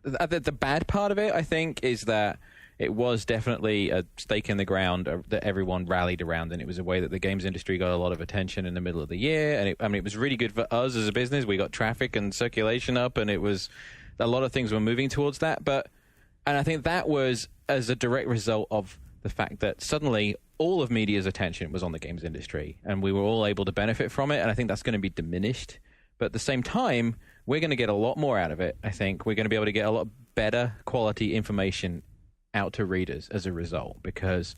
C: the bad part of it, I think, is that it was definitely a stake in the ground that everyone rallied around, and it was a way that the games industry got a lot of attention in the middle of the year. And it was really good for us as a business. We got traffic and circulation up, and it was a lot of things were moving towards that. And I think that was as a direct result of the fact that suddenly all of media's attention was on the games industry, and we were all able to benefit from it. And I think that's going to be diminished. But at the same time, we're going to get a lot more out of it. I think we're going to be able to get a lot better quality information out to readers as a result, because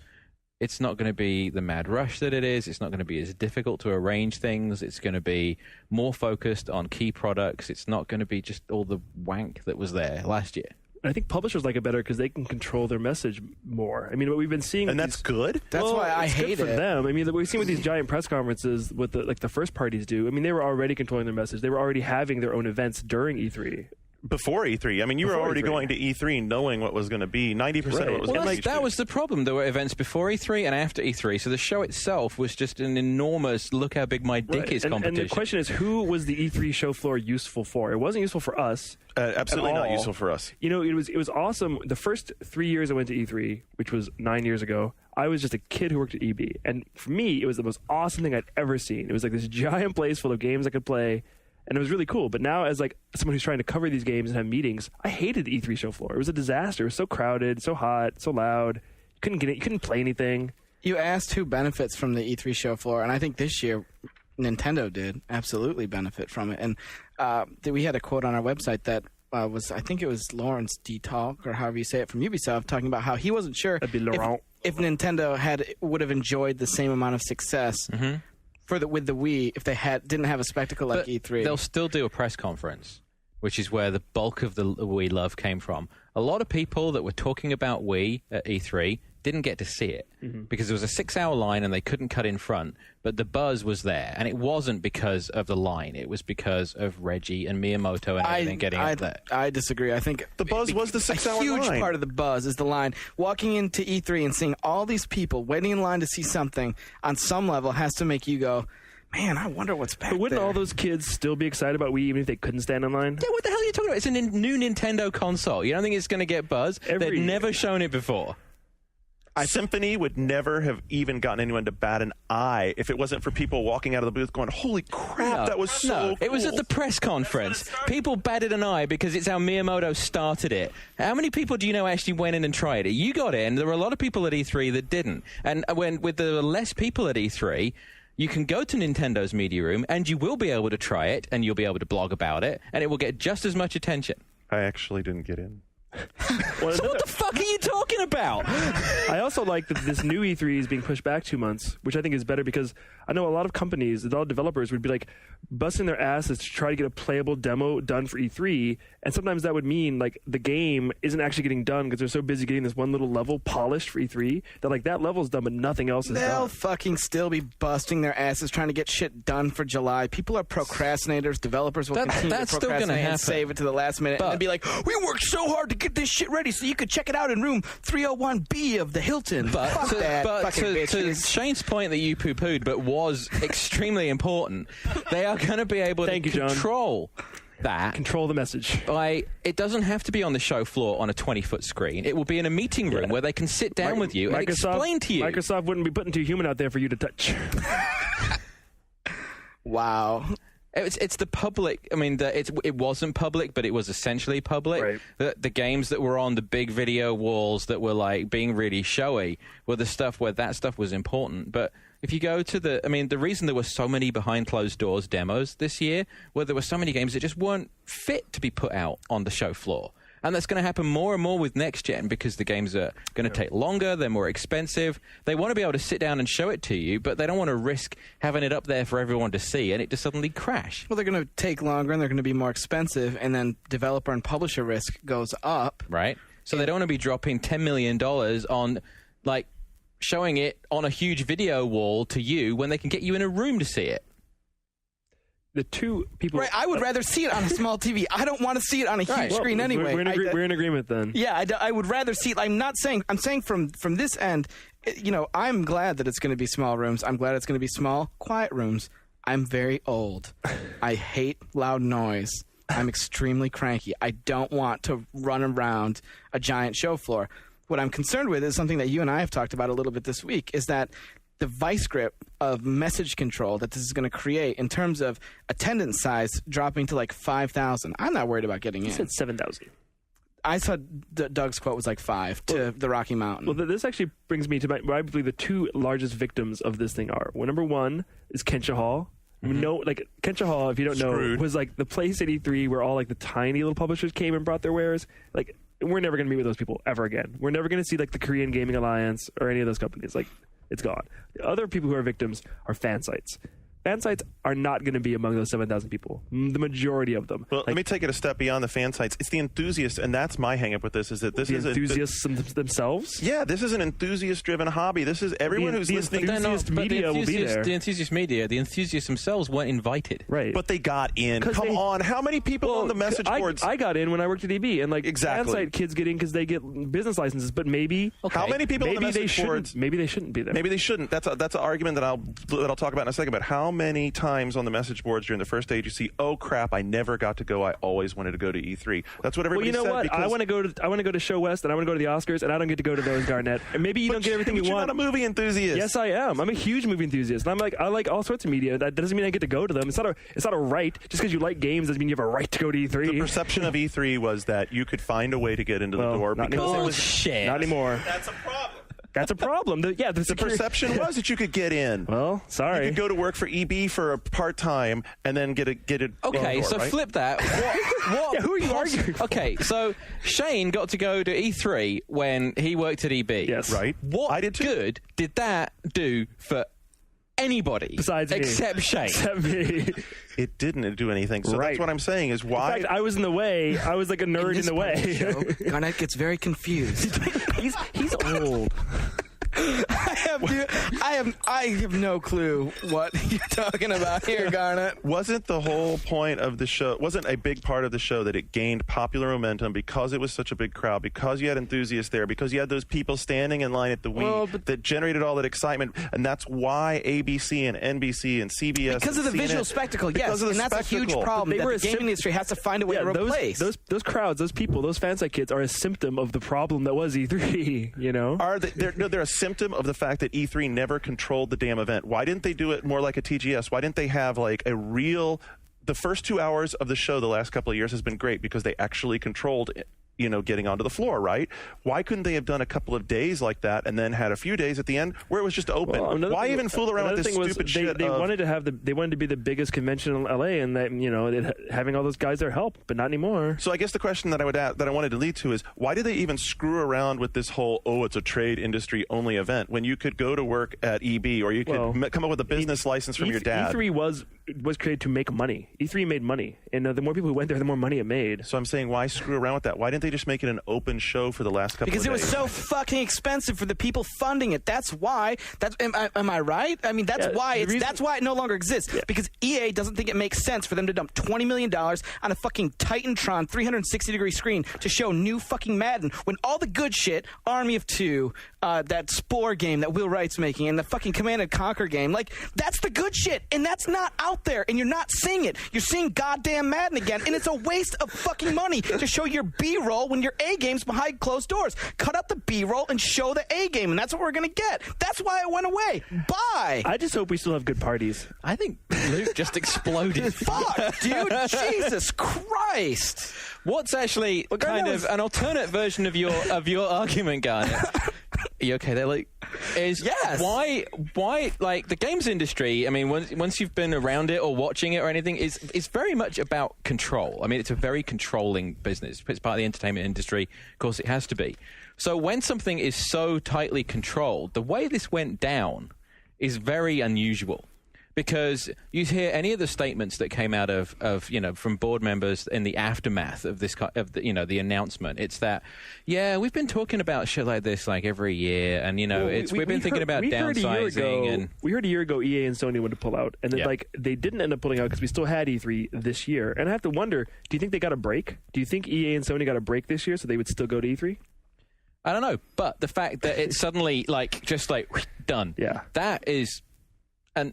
C: it's not going to be the mad rush that it is. It's not going to be as difficult to arrange things. It's going to be more focused on key products. It's not going to be just all the wank that was there last year.
E: I think publishers like it better because they can control their message more. I mean, what we've been seeing,
A: and that's good.
B: That's why I hate
E: it for them. I mean, what we've seen with these giant press conferences, with the first parties do. I mean, they were already controlling their message. They were already having their own events during E3.
A: Before E3. I mean, you were already going to E3 knowing what was going to be. 90% of it was going to be.
C: That was the problem. There were events before E3 and after E3. So the show itself was just an enormous look how big my dick is competition.
E: And the question is, who was the E3 show floor useful for? It wasn't useful for us.
A: Absolutely not useful for us.
E: You know, it was awesome. The first 3 years I went to E3, which was 9 years ago, I was just a kid who worked at EB. And for me, it was the most awesome thing I'd ever seen. It was like this giant place full of games I could play. And it was really cool. But now, as like someone who's trying to cover these games and have meetings, I hated the E3 show floor. It was a disaster. It was so crowded, so hot, so loud. You couldn't get it. You couldn't play anything.
B: You asked who benefits from the E3 show floor, and I think this year Nintendo did absolutely benefit from it. And we had a quote on our website that was, I think it was Lawrence D. Talk, or however you say it, from Ubisoft, talking about how he wasn't sure if Nintendo would have enjoyed the same amount of success. Mm-hmm. With the Wii, if they didn't have a spectacle like E3.
C: They'll still do a press conference, which is where the bulk of the Wii love came from. A lot of people that were talking about Wii at E3 didn't get to see it because there was a 6-hour line and they couldn't cut in front, but the buzz was there. And it wasn't because of the line. It was because of Reggie and Miyamoto and everything getting up there.
B: I disagree. I think
A: the buzz was the 6-hour line.
B: A huge part of the buzz is the line. Walking into E3 and seeing all these people waiting in line to see something on some level has to make you go, man, I wonder what's back there.
E: But wouldn't all those kids still be excited about Wii even if they couldn't stand in line?
C: Yeah, what the hell are you talking about? It's a new Nintendo console. You don't think it's going to get buzz? They've never shown it before.
A: Symphony would never have even gotten anyone to bat an eye if it wasn't for people walking out of the booth going, holy crap, that was so cool.
C: It was at the press conference. People batted an eye because it's how Miyamoto started it. How many people do you know actually went in and tried it? You got in. There were a lot of people at E3 that didn't. And with the less people at E3, you can go to Nintendo's media room and you will be able to try it and you'll be able to blog about it and it will get just as much attention.
A: I actually didn't get in.
C: So what the fuck are you talking about?
E: I also like that this new E3 is being pushed back 2 months, which I think is better because I know a lot of companies, a lot of developers would be like busting their asses to try to get a playable demo done for E3, and sometimes that would mean like the game isn't actually getting done because they're so busy getting this one little level polished for E3 that like that level's done but nothing else is done.
B: They'll fucking still be busting their asses trying to get shit done for July. People are procrastinators. Developers will continue to procrastinate and save it to the last minute and be like, we worked so hard to get this shit ready so you could check it out in room 301B of the Hilton.
C: But to Shane's point that you poo-pooed but was extremely important, they are going to be able to control that.
E: Control the message.
C: It doesn't have to be on the show floor on a 20-foot screen. It will be in a meeting room where they can sit down with you and explain to you.
E: Microsoft wouldn't be putting 2 human out there for you to touch.
B: Wow.
C: It's the public. I mean, it wasn't public, but it was essentially public.
E: Right.
C: The games that were on the big video walls that were like being really showy were the stuff where that stuff was important. But if you go to the reason there were so many behind closed doors demos this year, where there were so many games that just weren't fit to be put out on the show floor. And that's going to happen more and more with next gen because the games are going to take longer, they're more expensive. They want to be able to sit down and show it to you, but they don't want to risk having it up there for everyone to see and it to suddenly crash.
B: Well, they're going to take longer and they're going to be more expensive, and then developer and publisher risk goes up.
C: Right. So they don't want to be dropping $10 million on, like, showing it on a huge video wall to you when they can get you in a room to see it.
E: The two people...
B: Right, I would rather see it on a small TV. I don't want to see it on a huge screen anyway.
E: We're in agreement then.
B: Yeah, I would rather see it. I'm saying from this end, I'm glad that it's going to be small rooms. I'm glad it's going to be small, quiet rooms. I'm very old. I hate loud noise. I'm extremely cranky. I don't want to run around a giant show floor. What I'm concerned with is something that you and I have talked about a little bit this week, is that the vice grip of message control that this is going to create in terms of attendance size dropping to like 5,000. I'm not worried about getting in.
E: You said 7,000.
B: I saw Doug's quote was like 5 to the Rocky Mountain.
E: Well, this actually brings me to what I believe the two largest victims of this thing are. Well, number one is Kensha Hall. Mm-hmm. Kensha Hall, if you don't know, was like the place at E3 where all like the tiny little publishers came and brought their wares. Like, we're never going to meet with those people ever again. We're never going to see like the Korean Gaming Alliance or any of those companies. Like, it's gone. The other people who are victims are fan sites. Fan sites are not going to be among those 7,000 people. The majority of them.
A: Well, let me take it a step beyond the fan sites. It's the enthusiasts, and that's my hang-up with this, is that this is...
E: The enthusiasts themselves?
A: Yeah, this is an enthusiast-driven hobby. This is everyone who's listening...
E: The enthusiast media will be there.
C: The enthusiast media, the enthusiasts themselves weren't invited.
E: Right.
A: But they got in. Come on, how many people on the message boards...
E: I got in when I worked at EB, and like
A: exactly.
E: fan site kids get in because they get business licenses, but maybe...
A: Okay. How many people on the message boards...
E: Maybe they shouldn't be there.
A: Maybe they shouldn't. That's an argument that I'll talk about in a second, but how many times on the message boards during the first stage you see, oh crap, I never got to go, I always wanted to go to E3. That's what everybody said.
E: Well, you know what? I want to go to Show West, and I want to go to the Oscars, and I don't get to go to those, Garnett. And maybe you don't get everything you want.
A: You're not a movie enthusiast.
E: Yes, I am. I'm a huge movie enthusiast. And I like all sorts of media. That doesn't mean I get to go to them. It's not a right. Just because you like games doesn't mean you have a right to go to E3.
A: The perception of E3 was that you could find a way to get into the door.
E: Not anymore.
A: That's a problem.
E: That's a problem. The
A: perception was that you could get in.
E: Well, sorry.
A: You could go to work for EB for a part-time and then get it.
C: Okay,
A: door,
C: so
A: right?
C: flip that. What?
E: Yeah, who are you arguing for?
C: Okay, so Shane got to go to E3 when he worked at EB.
E: Yes.
A: Right.
C: What
A: I did too.
C: Good did that do for anybody
E: besides me.
C: Except Shane?
E: Except me.
A: It didn't do anything. So that's what I'm saying is why...
E: In fact, I was in the way. I was like a nerd in the way.
B: Garnett gets very confused.
E: He's old.
B: I have no clue what you're talking about here, Garnett.
A: Wasn't the whole point of the show, wasn't a big part of the show that it gained popular momentum because it was such a big crowd, because you had enthusiasts there, because you had those people standing in line at the Wii that generated all that excitement, and that's why ABC and NBC and CBS...
B: Because of the visual spectacle, yes, and that's a huge problem that the gaming industry has to find a way to replace.
E: Those crowds, those people, those fansite kids are a symptom of the problem that was E3, you know?
A: They're a symptom of the fact that E3 never controlled the damn event. Why didn't they do it more like a TGS? Why didn't they have like a real... The first 2 hours of the show the last couple of years has been great because they actually controlled it. Getting onto the floor, right? Why couldn't they have done a couple of days like that and then had a few days at the end where it was just open? Well, why even fool around with this stupid shit?
E: They wanted to be the biggest convention in LA, and that having all those guys there helped, but not anymore.
A: So I guess the question that I wanted to lead to is why did they even screw around with this whole it's a trade industry only event when you could go to work at EB or you could come up with a business license from your dad?
E: E3 was created to make money. E3 made money, and the more people who went there, the more money it made.
A: So I'm saying, why screw around with that? Why didn't they just make it an open show for the last couple of days?
B: Because it was so fucking expensive for the people funding it. That's why. Am I right? I mean, that's why. That's why it no longer exists. Yeah. Because EA doesn't think it makes sense for them to dump $20 million on a fucking Titantron 360-degree screen to show new fucking Madden when all the good shit, Army of Two, that Spore game that Will Wright's making, and the fucking Command & Conquer game, like that's the good shit, and that's not out out there and you're not seeing it. You're seeing goddamn Madden again, and it's a waste of fucking money to show your B-roll when your A-game's behind closed doors. Cut out the B-roll and show the A-game, and that's what we're going to get. That's why it went away. Bye.
E: I just hope we still have good parties.
C: I think Luke just exploded.
B: Fuck, dude. Jesus Christ.
C: What's actually kind of an alternate version of your argument, Garnet? Are you okay there, Luke? Is
B: yes.
C: Why like the games industry, I mean, once you've been around it or watching it or anything, is very much about control. I mean, it's a very controlling business. It's part of the entertainment industry. Of course, it has to be. So when something is so tightly controlled, the way this went down is very unusual. Because you hear any of the statements that came out of from board members in the aftermath of this the announcement, it's that we've been talking about shit like this like every year, and we've been thinking about downsizing.
E: We heard a year ago EA and Sony wanted to pull out, and then they didn't end up pulling out because we still had E3 this year. And I have to wonder, do you think they got a break? Do you think EA and Sony got a break this year so they would still go to E3?
C: I don't know, but the fact that it's suddenly just done, that is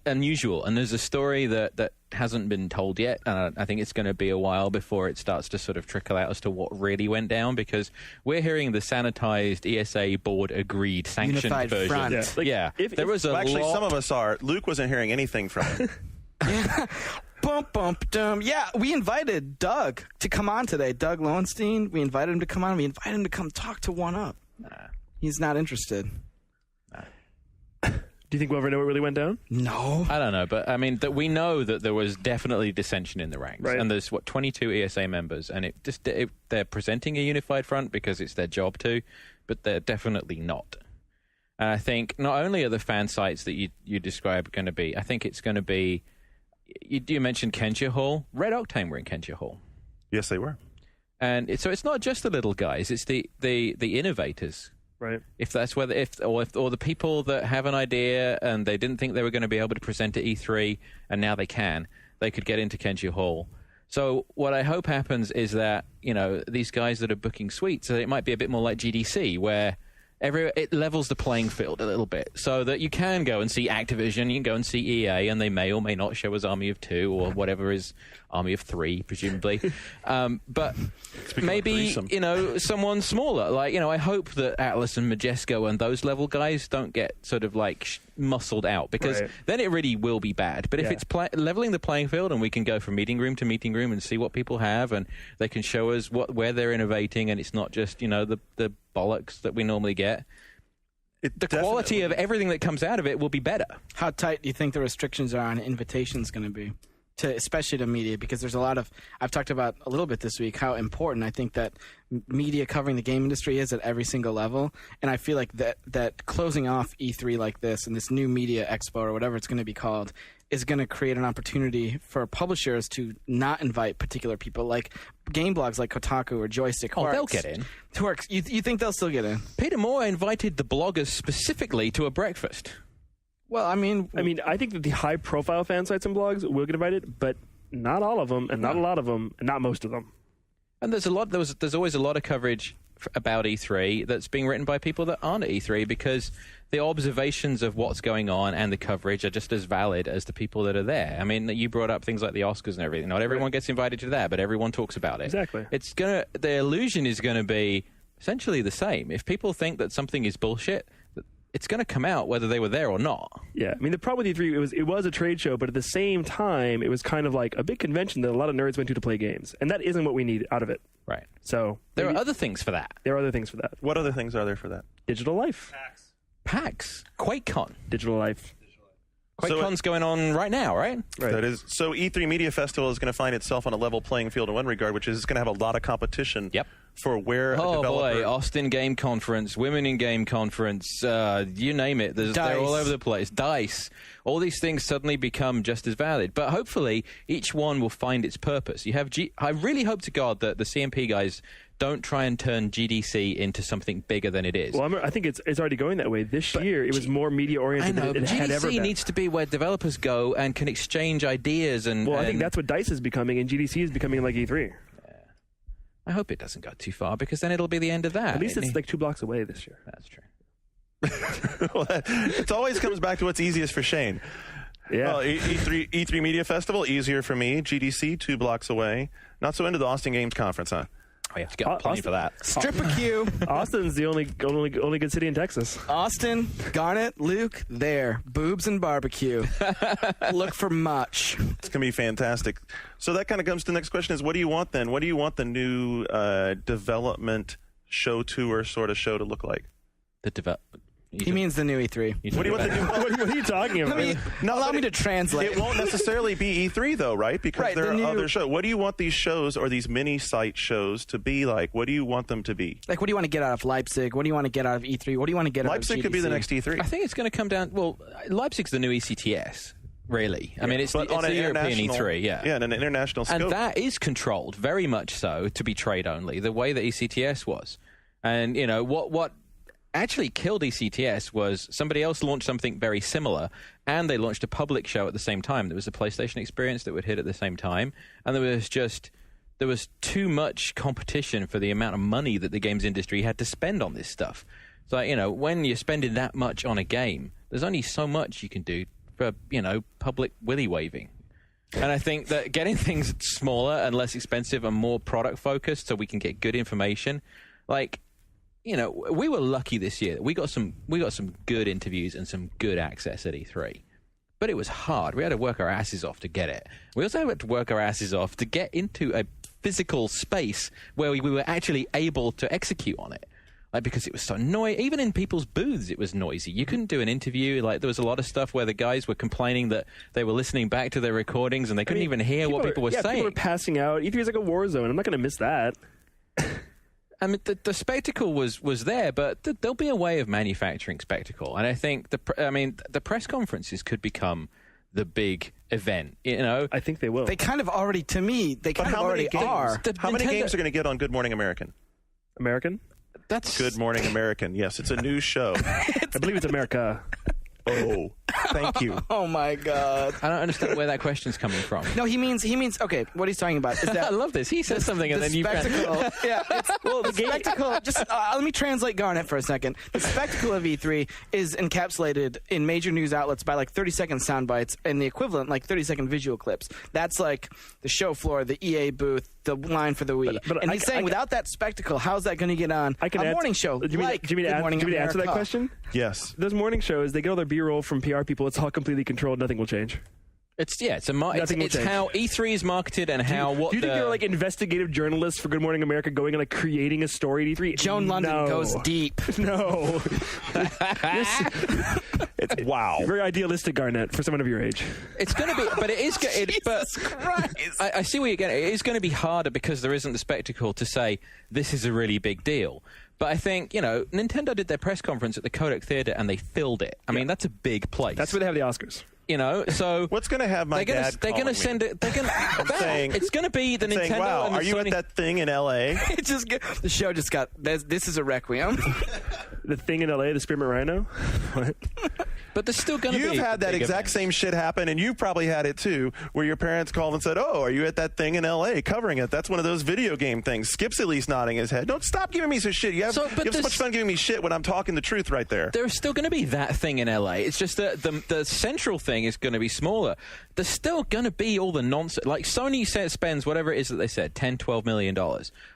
C: unusual, and there's a story that hasn't been told yet, and I think it's going to be a while before it starts to sort of trickle out as to what really went down, because we're hearing the sanitized ESA board agreed sanctioned
B: Unified
C: version.
B: front.
C: There was
A: some of us are. Luke wasn't hearing anything from it.
B: Bump, bump, dum. Yeah, we invited Doug to come on today. Doug Lowenstein. We invited him to come on. We invited him to come talk to 1UP. He's not interested.
E: Do you think we'll ever know what really went down?
B: No.
C: I don't know, but I mean, we know that there was definitely dissension in the ranks.
E: Right.
C: And there's, 22 ESA members, and they're presenting a unified front because it's their job to, but they're definitely not. And I think not only are the fan sites that you describe going to be, I think it's going to be, you mentioned Kenshire Hall. Red Octane were in Kenshire Hall.
A: Yes, they were.
C: And so it's not just the little guys, it's the innovators.
E: Right.
C: If that's or the people that have an idea and they didn't think they were going to be able to present at E3 and now they could get into Kenshire Hall. So what I hope happens is that, these guys that are booking suites, so it might be a bit more like GDC, where it levels the playing field a little bit, so that you can go and see Activision, you can go and see EA, and they may or may not show us Army of 2 or whatever is Army of 3, presumably. But maybe, someone smaller. I hope that Atlas and Majesco and those level guys don't get sort of muscled out, because then it really will be bad. But if it's leveling the playing field and we can go from meeting room to meeting room and see what people have, and they can show us where they're innovating, and it's not just, the bollocks that we normally get. The quality of everything that comes out of it will be better.
B: How tight do you think the restrictions are on invitations going to be? Especially to media, because there's I've talked about a little bit this week how important I think that media covering the game industry is at every single level, and I feel like that closing off E3 like this and this new media expo or whatever it's going to be called is going to create an opportunity for publishers to not invite particular people, like game blogs like Kotaku or Joystick.
C: They'll get in.
B: You think they'll still get in?
C: Peter Moore invited the bloggers specifically to a breakfast.
B: Well, I mean,
E: I think that the high-profile fan sites and blogs will get invited, but not all of them, and not a lot of them, and not most of them.
C: And there's always a lot of coverage about E3 that's being written by people that aren't at E3, because the observations of what's going on and the coverage are just as valid as the people that are there. I mean, you brought up things like the Oscars and everything. Not everyone gets invited to that, but everyone talks about it.
E: Exactly.
C: The illusion is going to be essentially the same. If people think that something is bullshit, it's going to come out whether they were there or not.
E: Yeah, I mean, the problem with E3, it was a trade show, but at the same time, it was kind of like a big convention that a lot of nerds went to play games, and that isn't what we need out of it.
C: Right.
E: So
C: there are other things for that.
E: There are other things for that.
A: What other things are there for that?
E: Digital Life.
C: PAX. QuakeCon.
E: Digital Life.
C: QuakeCon's going on right now, right?
A: That is. So E3 Media Festival is going to find itself on a level playing field in one regard, which is it's going to have a lot of competition.
C: Yep.
A: For where a developer...
C: boy, Austin Game Conference, Women in Game Conference, you name it. They're all over the place. DICE. All these things suddenly become just as valid. But hopefully, each one will find its purpose. I really hope to God that the CMP guys don't try and turn GDC into something bigger than it is.
E: Well, I think it's already going that way. This year, it was more media-oriented than it had ever been.
C: GDC needs to be where developers go and can exchange ideas.
E: I think that's what DICE is becoming, and GDC is becoming like E3.
C: I hope it doesn't go too far, because then it'll be the end of that.
E: At least it's like 2 blocks away this year.
C: That's true.
A: Well, it always comes back to what's easiest for Shane.
E: Yeah.
A: Well, E3 Media Festival, easier for me. GDC, 2 blocks away. Not so into the Austin Games Conference, huh?
C: Oh, you have to get plenty for that.
B: Strip a queue.
E: Austin's the only good city in Texas.
B: Austin, Garnet, Luke, there. Boobs and barbecue. Look for much.
A: It's going to be fantastic. So that kind of comes to the next question is, what do you want then? What do you want the new development show tour sort of show to look like?
B: He means the new E3.
A: What do you want the new?
E: What are you talking about?
B: Allow me to translate.
A: It won't necessarily be E3 though, right? Because there are other shows. What do you want these shows or these mini site shows to be like? What do you want them to be?
B: Like, what do you want to get out of Leipzig? What do you want to get out of E3? What do you want to get out of GDC?
A: Leipzig could be the next E3.
C: I think it's going to come down. Well, Leipzig's the new ECTS. Really, I mean, it's the European E3,
A: yeah, and an international scope,
C: and that is controlled very much so to be trade only, the way that ECTS was. And you know what actually killed ECTS was somebody else launched something very similar, and they launched a public show at the same time. There was a PlayStation experience that would hit at the same time, and there was too much competition for the amount of money that the games industry had to spend on this stuff. So, you know, when you're spending that much on a game, there's only so much you can do for, you know, public willy waving. And I think that getting things smaller and less expensive and more product focused so we can get good information, like, you know, we were lucky this year. We got some good interviews and some good access at E3. But it was hard. We had to work our asses off to get it. We also had to work our asses off to get into a physical space where we were actually able to execute on it. Like, because it was so noisy. Even in people's booths, it was noisy. You couldn't do an interview. Like, there was a lot of stuff where the guys were complaining that they were listening back to their recordings and they couldn't even hear what people were saying.
E: People were passing out. E3 is like a war zone. I'm not going to miss that.
C: I mean, the spectacle was there, but there'll be a way of manufacturing spectacle. And I think the press conferences could become the big event. You know,
E: I think they will.
B: They kind of already, to me, are.
A: How many games are going to get on Good Morning American?
E: American?
B: That's
A: Good Morning American. Yes, it's a new show.
E: I believe it's America.
A: Oh, thank you.
B: Oh my God!
C: I don't understand where that question's coming from.
B: No, he means. Okay, what he's talking about is that
C: I love this. He says something and then you.
B: Spectacle. Yeah. The spectacle. Just let me translate Garnet for a second. The spectacle of E3 is encapsulated in major news outlets by like 30-second sound bites and the equivalent like 30-second visual clips. That's like the show floor, the EA booth, the line for the Wii. And he's saying without that spectacle, how's that going to get on a morning show?
E: Do you mean to answer that question?
A: Yes.
E: Those morning shows, they get all their B-roll from PR people. It's all completely controlled. Nothing will change.
C: It's how E3 is marketed and
E: do you think there are like investigative journalists for Good Morning America going and like creating a story at E3?
B: Joan London goes deep.
E: No.
A: Wow.
E: Very idealistic, Garnet, for someone of your age.
C: It's going to be, but it is.
B: Jesus Christ.
C: I see where you're getting. It is going to be harder because there isn't the spectacle to say this is a really big deal. But I think, you know, Nintendo did their press conference at the Kodak Theater and they filled it. I mean, that's a big place.
E: That's where they have the Oscars.
C: You know, so
A: what's going to have my dad?
C: They're going to send it. They're going to. It's going to be the Nintendo.
A: Wow,
C: and the
A: are you
C: Sony.
A: at that thing in LA?
B: The show just got. This is a requiem.
E: The thing in LA, the Spearmint Rhino. What?
C: But there's still going to be.
A: You've had that exact same shit happen, and you probably had it too, where your parents called and said, "Oh, are you at that thing in LA covering it?" That's one of those video game things. Skip's at least nodding his head. Don't stop giving me some shit. You have so much fun giving me shit when I'm talking the truth right there.
C: There's still going to be that thing in LA. It's just that the central thing is going to be smaller. There's still going to be all the nonsense. Like Sony spends whatever it is that they said, $10, $12 million.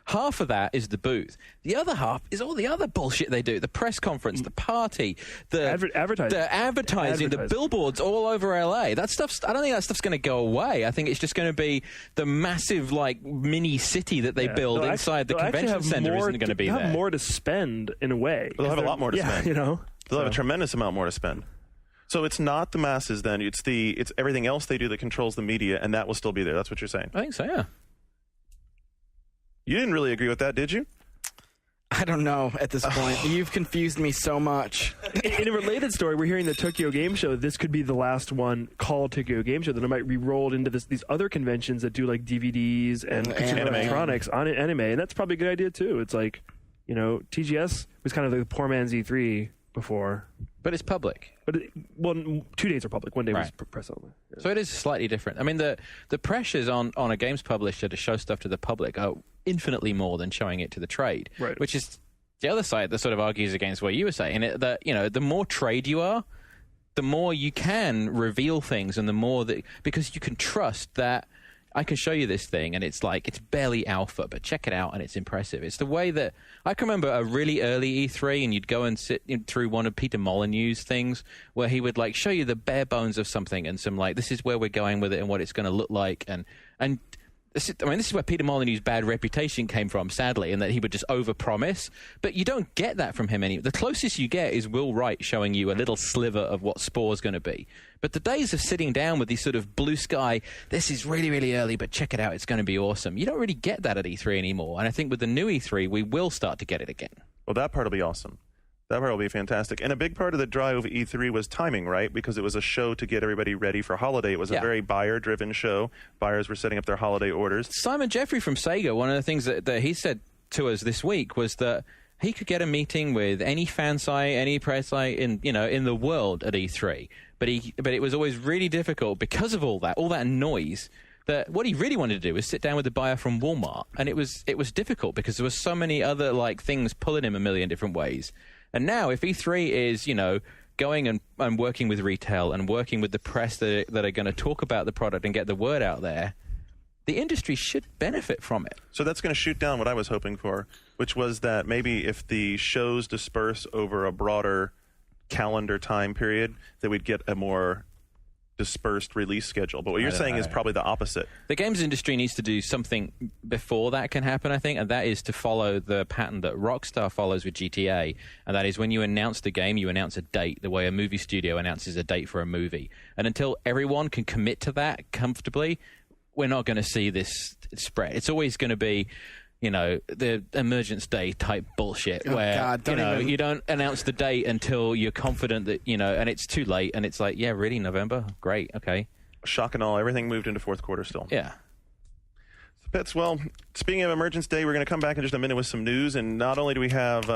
C: Half of that is the booth. The other half is all the other bullshit they do. The press conference, the party, the advertising, the billboards all over LA. That stuff's. I don't think that stuff's going to go away. I think it's just going to be the massive like mini city that they build inside the convention center isn't going to be there.
E: They'll have more to spend in a way.
A: They'll have a lot more to spend.
E: You know,
A: they'll have a tremendous amount more to spend. So it's not the masses then. It's everything else they do that controls the media, and that will still be there. That's what you're saying.
C: I think so, yeah.
A: You didn't really agree with that, did you?
B: I don't know at this point. You've confused me so much.
E: In a related story, we're hearing the Tokyo Game Show. This could be the last one called Tokyo Game Show. That it might be rolled into these other conventions that do like DVDs and consumer electronics on anime. And that's probably a good idea too. It's like, you know, TGS was kind of like the poor man's E3 before.
C: But it's public.
E: But 2 days are public. 1 day was press only. Yeah.
C: So it is slightly different. I mean, the pressures on a games publisher to show stuff to the public are infinitely more than showing it to the trade.
E: Right.
C: Which is the other side that sort of argues against what you were saying. That, you know, the more trade you are, the more you can reveal things, and the more that, because you can trust that I can show you this thing and it's like, it's barely alpha, but check it out and it's impressive. It's the way that I can remember a really early E3, and you'd go and sit through one of Peter Molyneux's things where he would like show you the bare bones of something and some like, this is where we're going with it and what it's going to look like. And this is where Peter Molyneux's bad reputation came from, sadly, in that he would just overpromise. But you don't get that from him anymore. The closest you get is Will Wright showing you a little sliver of what Spore's going to be. But the days of sitting down with these sort of blue sky, this is really, really early, but check it out, it's going to be awesome. You don't really get that at E3 anymore. And I think with the new E3, we will start to get it again.
A: Well, that part will be awesome. That part will be fantastic. And a big part of the drive of E3 was timing, right? Because it was a show to get everybody ready for holiday. It was a very buyer-driven show. Buyers were setting up their holiday orders.
C: Simon Jeffrey from Sega, one of the things that he said to us this week was that he could get a meeting with any fan site, any press site in the world at E3. But it was always really difficult because of all that noise. That what he really wanted to do was sit down with the buyer from Walmart, and it was difficult because there were so many other like things pulling him a million different ways. And now, if E3 is, going and working with retail and working with the press that are going to talk about the product and get the word out there, the industry should benefit from it.
A: So that's going to shoot down what I was hoping for, which was that maybe if the shows disperse over a broader calendar time period, that we'd get a more dispersed release schedule. But what you're saying is probably the opposite.
C: The games industry needs to do something before that can happen, I think, and that is to follow the pattern that Rockstar follows with GTA, and that is when you announce the game, you announce a date, the way a movie studio announces a date for a movie. And until everyone can commit to that comfortably, we're not going to see this spread. It's always going to be, the Emergence Day type bullshit where, you don't announce the date until you're confident that, and it's too late. And it's like, yeah, really, November? Great, okay.
A: Shock and all, everything moved into fourth quarter still.
C: Yeah.
A: So, Pets, well, speaking of Emergence Day, we're going to come back in just a minute with some news. And not only do we have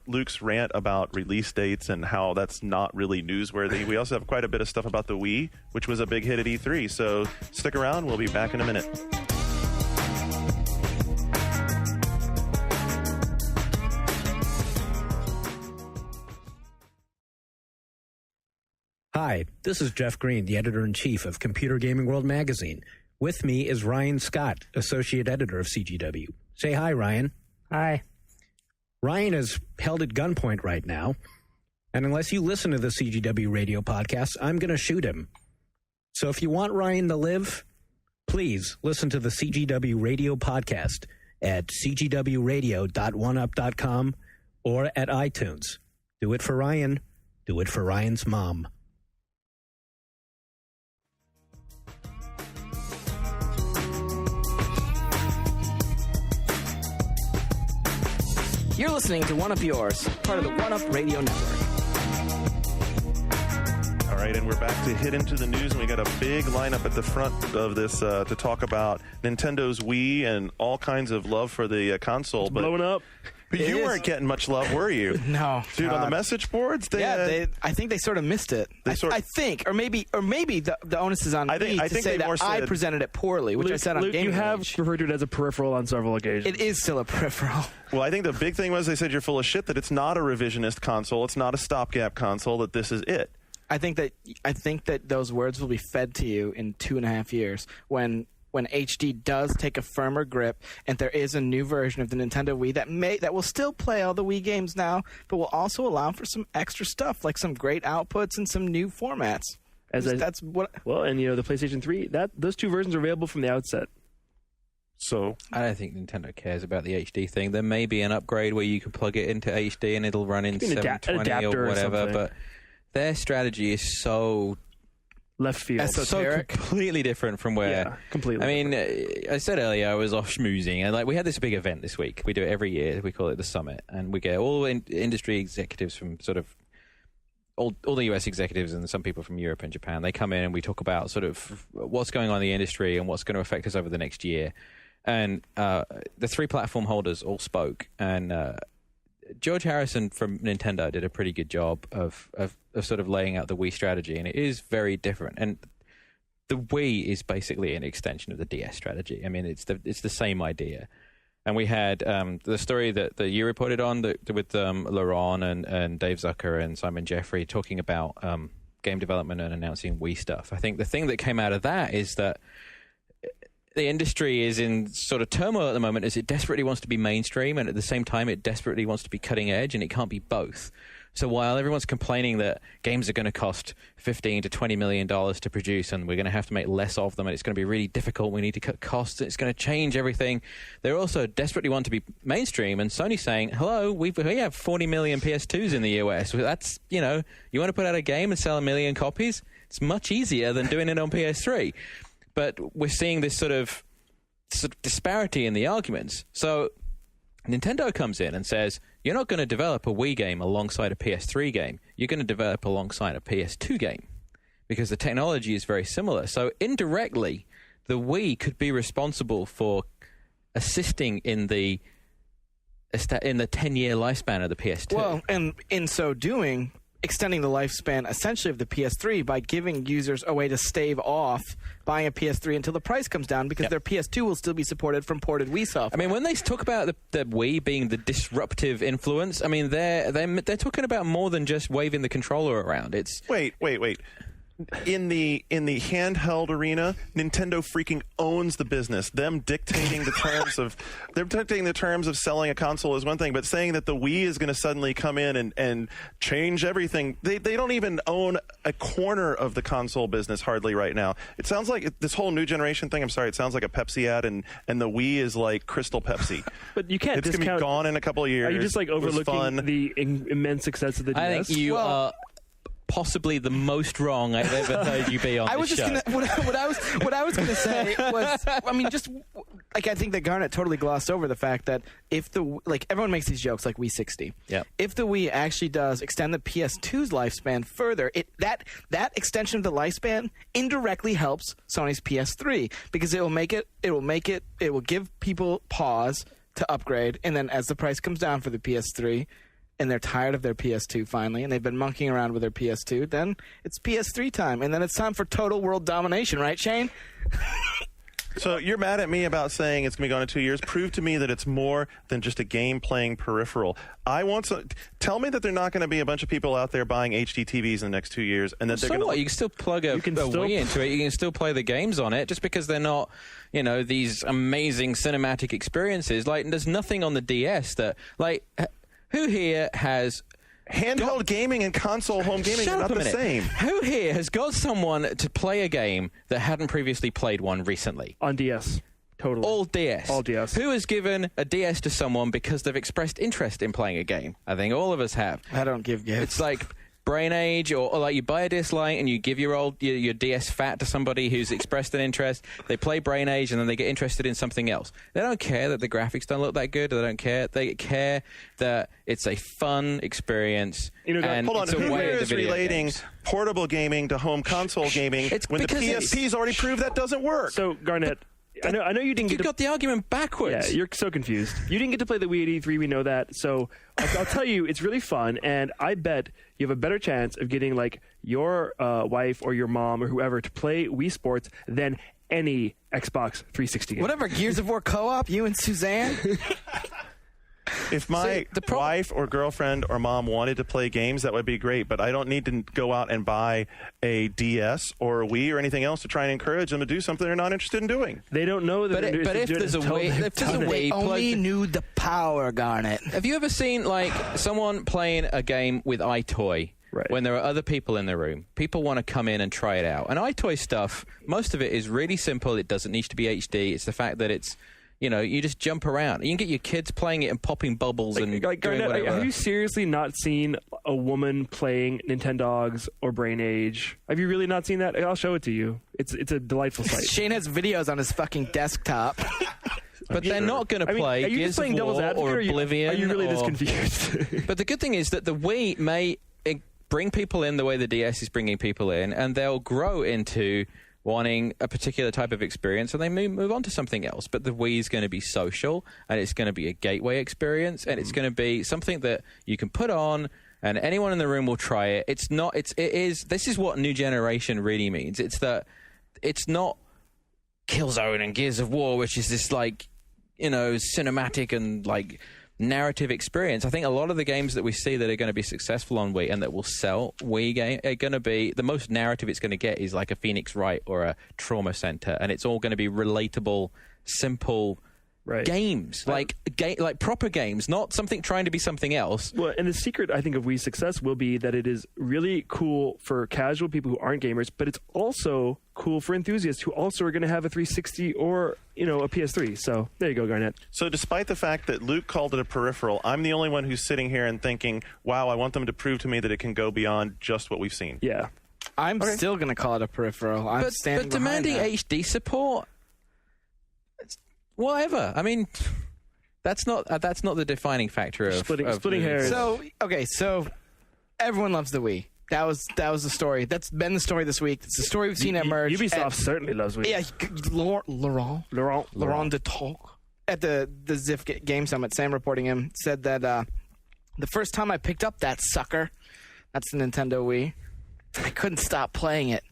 A: Luke's rant about release dates and how that's not really newsworthy, we also have quite a bit of stuff about the Wii, which was a big hit at E3. So stick around. We'll be back in a minute.
F: Hi, this is Jeff Green, the editor-in-chief of Computer Gaming World magazine. With me is Ryan Scott, associate editor of CGW. Say hi, Ryan.
G: Hi.
F: Ryan is held at gunpoint right now, and unless you listen to the CGW radio podcast, I'm going to shoot him. So if you want Ryan to live, please listen to the CGW radio podcast at cgwradio.oneup.com or at iTunes. Do it for Ryan. Do it for Ryan's mom.
B: You're listening to One Up Yours, part of the One Up Radio Network.
A: All right, and we're back to hit into the news, and we got a big lineup at the front of this to talk about Nintendo's Wii and all kinds of love for the console.
E: But blowing up.
A: But you weren't getting much love, were you?
B: No,
A: dude. On the message boards,
B: I think they sort of missed it. I think, or maybe the onus is on me to say that I presented it poorly, which I said on Gaming
E: You have
B: Age.
E: referred to it as a peripheral on several occasions.
B: It is still a peripheral.
A: Well, I think the big thing was they said you're full of shit, that it's not a revisionist console, it's not a stopgap console, that this is it.
B: I think that those words will be fed to you in 2.5 years when HD does take a firmer grip and there is a new version of the Nintendo Wii that will still play all the Wii games now, but will also allow for some extra stuff like some great outputs and some new formats.
E: And the PlayStation 3, those two versions are available from the outset.
A: So
C: I don't think Nintendo cares about the HD thing. There may be an upgrade where you can plug it into HD and it'll run in 720 or whatever, but their strategy is so
E: left field,
B: esoteric.
C: So completely different from where.
E: Completely.
C: I mean, I said earlier I was off schmoozing, and we had this big event this week. We do it every year. We call it the Summit, and we get all industry executives from sort of all the US executives and some people from Europe and Japan. They come in and we talk about sort of what's going on in the industry and what's going to affect us over the next year. And the three platform holders all spoke, and George Harrison from Nintendo did a pretty good job of sort of laying out the Wii strategy, and it is very different. And the Wii is basically an extension of the DS strategy. I mean, it's the same idea. And we had the story that you reported on with Laurent and Dave Zucker and Simon Jeffrey talking about game development and announcing Wii stuff. I think the thing that came out of that is that the industry is in sort of turmoil at the moment as it desperately wants to be mainstream, and at the same time it desperately wants to be cutting edge, and it can't be both. So while everyone's complaining that games are going to cost $15 to $20 million to produce and we're going to have to make less of them and it's going to be really difficult, we need to cut costs, it's going to change everything, they also desperately want to be mainstream. And Sony's saying, hello, we have 40 million PS2s in the US. That's, you want to put out a game and sell 1 million copies? It's much easier than doing it on PS3. But we're seeing this sort of disparity in the arguments. So Nintendo comes in and says, you're not going to develop a Wii game alongside a PS3 game. You're going to develop alongside a PS2 game because the technology is very similar. So indirectly, the Wii could be responsible for assisting in the 10-year lifespan of the PS2.
B: Well, and in so doing, extending the lifespan essentially of the PS3 by giving users a way to stave off buying a PS3 until the price comes down because their PS2 will still be supported from ported Wii software.
C: I mean, when they talk about the Wii being the disruptive influence, I mean, they're talking about more than just waving the controller around. It's
A: Wait. In the handheld arena, Nintendo freaking owns the business. Them dictating the terms of selling a console is one thing, but saying that the Wii is going to suddenly come in and change everything, they don't even own a corner of the console business hardly right now. It sounds like this whole new generation thing. I'm sorry, it sounds like a Pepsi ad, and the Wii is like Crystal Pepsi.
E: But you can't.
A: It's going to be gone in a couple of years.
E: Are you just like overlooking the immense success of the DS?
C: I think you are possibly the most wrong I've ever heard you be on this show.
B: What I was going to say was, I mean, just like I think that Garnet totally glossed over the fact that if everyone makes these jokes like Wii 60.
C: Yeah.
B: If the Wii actually does extend the PS2's lifespan further, that extension of the lifespan indirectly helps Sony's PS3 because it will give people pause to upgrade, and then as the price comes down for the PS3, and they're tired of their PS2 finally, and they've been monkeying around with their PS2, then it's PS3 time, and then it's time for total world domination, right, Shane?
A: So you're mad at me about saying it's going to be gone in 2 years. Prove to me that it's more than just a game-playing peripheral. Tell me that they're not going to be a bunch of people out there buying HD TVs in the next 2 years, and that they're going to.
C: You can still plug a Wii into it. You can still play the games on it, just because they're not, these amazing cinematic experiences. Like, there's nothing on the DS that, like. Who here has
A: handheld gaming and console home gaming are not the same?
C: Who here has got someone to play a game that hadn't previously played one recently?
E: On DS. Totally.
C: All DS.
E: All DS.
C: Who has given a DS to someone because they've expressed interest in playing a game? I think all of us have.
B: I don't give gifts.
C: It's like Brain Age, or like you buy a DS Lite and you give your DS Fat to somebody who's expressed an interest. They play Brain Age and then they get interested in something else. They don't care that the graphics don't look that good. They don't care. They care that it's a fun experience. And
A: hold on.
C: It's a
A: Who
C: way
A: is relating portable gaming to home console gaming when the PSP's already proved that doesn't work?
E: So, Garnet, I know you didn't.
C: You got the argument backwards.
E: Yeah, you're so confused. You didn't get to play the Wii at E3. We know that. So I'll tell you, it's really fun, and I bet you have a better chance of getting like your wife or your mom or whoever to play Wii Sports than any Xbox 360 game.
B: Whatever, Gears of War co-op, you and Suzanne.
A: If my wife or girlfriend or mom wanted to play games, that would be great, but I don't need to go out and buy a DS or a Wii or anything else to try and encourage them to do something they're not interested in doing.
E: They don't know that.
C: But if there's a Wii,
B: they only knew the power, Garnet.
C: Have you ever seen like someone playing a game with iToy?
E: Right.
C: When there are other people in the room, people want to come in and try it out. And iToy stuff, most of it is really simple. It doesn't need to be HD. It's the fact that it's, you just jump around. You can get your kids playing it and popping bubbles and doing whatever.
E: Have you seriously not seen a woman playing Nintendogs or Brain Age? Have you really not seen that? I'll show it to you. It's a delightful sight.
B: Shane has videos on his fucking desktop.
C: But they're not going to play
E: are you
C: Gears
E: just playing
C: of
E: Devil's
C: War
E: Advocate,
C: or Oblivion.
E: Are you really this confused?
C: But the good thing is that the Wii may bring people in the way the DS is bringing people in, and they'll grow into wanting a particular type of experience, and they move on to something else. But the Wii is going to be social, and it's going to be a gateway experience, and it's going to be something that you can put on, and anyone in the room will try it. This is what new generation really means. It's not Killzone and Gears of War, which is this like, cinematic and like narrative experience. I think a lot of the games that we see that are going to be successful on Wii and that will sell Wii game are going to be, the most narrative it's going to get is like a Phoenix Wright or a Trauma Center, and it's all going to be relatable, simple games, like proper games, not something trying to be something else.
E: Well, and the secret, I think, of Wii's success will be that it is really cool for casual people who aren't gamers, but it's also cool for enthusiasts who also are going to have a 360 or, a PS3. So there you go, Garnett.
A: So despite the fact that Luke called it a peripheral, I'm the only one who's sitting here and thinking, wow, I want them to prove to me that it can go beyond just what we've seen.
E: Yeah.
B: I'm still going to call it a peripheral.
C: But demanding HD support... Whatever. I mean, that's not the defining factor of
E: splitting hairs.
B: So everyone loves the Wii. That was the story. That's been the story this week. It's the story we've seen emerge.
E: Ubisoft certainly loves Wii.
B: Yeah, Laurent de Talk at the ZIF Game Summit. Sam reporting him said that the first time I picked up that sucker, that's the Nintendo Wii, I couldn't stop playing it.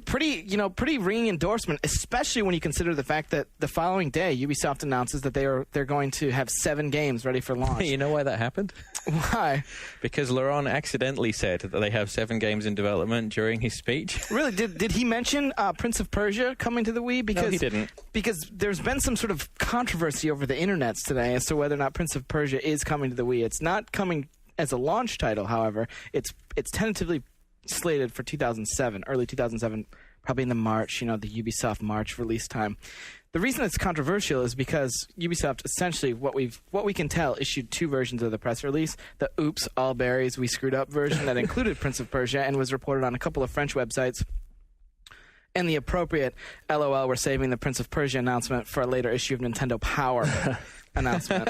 B: Pretty ringing endorsement, especially when you consider the fact that the following day Ubisoft announces that they're going to have 7 games ready for launch.
C: You know why that happened?
B: Why?
C: Because Laurent accidentally said that they have 7 games in development during his speech.
B: Really? Did he mention Prince of Persia coming to the Wii?
C: No, he didn't.
B: Because there's been some sort of controversy over the internets today as to whether or not Prince of Persia is coming to the Wii. It's not coming as a launch title, however. It's tentatively slated for 2007, early 2007, probably in the March, the Ubisoft March release time. The reason it's controversial is because Ubisoft essentially, what we can tell, issued 2 versions of the press release. The "Oops, all berries, we screwed up" version that included Prince of Persia and was reported on a couple of French websites. And the appropriate "LOL, we're saving the Prince of Persia" announcement for a later issue of Nintendo Power announcement.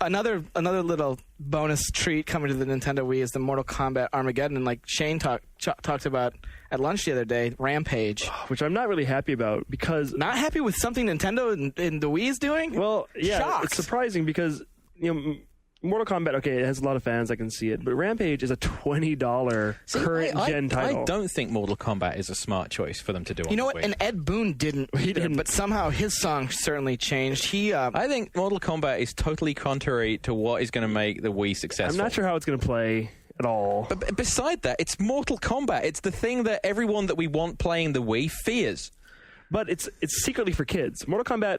B: Another little bonus treat coming to the Nintendo Wii is the Mortal Kombat Armageddon, and like Shane talked about at lunch the other day, Rampage,
E: which I'm not really happy about because
B: not happy with something Nintendo and the Wii is doing.
E: Well, yeah,
B: Shocked.
E: It's surprising because Mortal Kombat, okay, it has a lot of fans, I can see it, but Rampage is a $20 current-gen title.
C: I don't think Mortal Kombat is a smart choice for them to do on
B: You know
C: the
B: what?
C: Wii.
B: And Ed Boon didn't either, but somehow his song certainly changed.
C: I think Mortal Kombat is totally contrary to what is going to make the Wii successful.
E: I'm not sure how it's going to play at all.
C: But beside that, it's Mortal Kombat. It's the thing that everyone that we want playing the Wii fears.
E: But it's secretly for kids. Mortal Kombat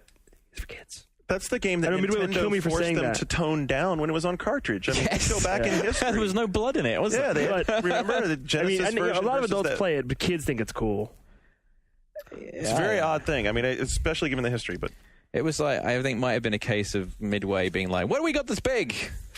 E: is for kids.
A: That's the game that Nintendo forced them to tone down when it was on cartridge. I mean, go back in history.
C: There was no blood in it, was there?
A: Yeah, remember the Genesis version?
E: A lot of adults play it, but kids think it's cool.
A: It's a very odd thing. I mean, especially given the history. But
C: it was like, I think, might have been a case of Midway being like, "What do we got this big?"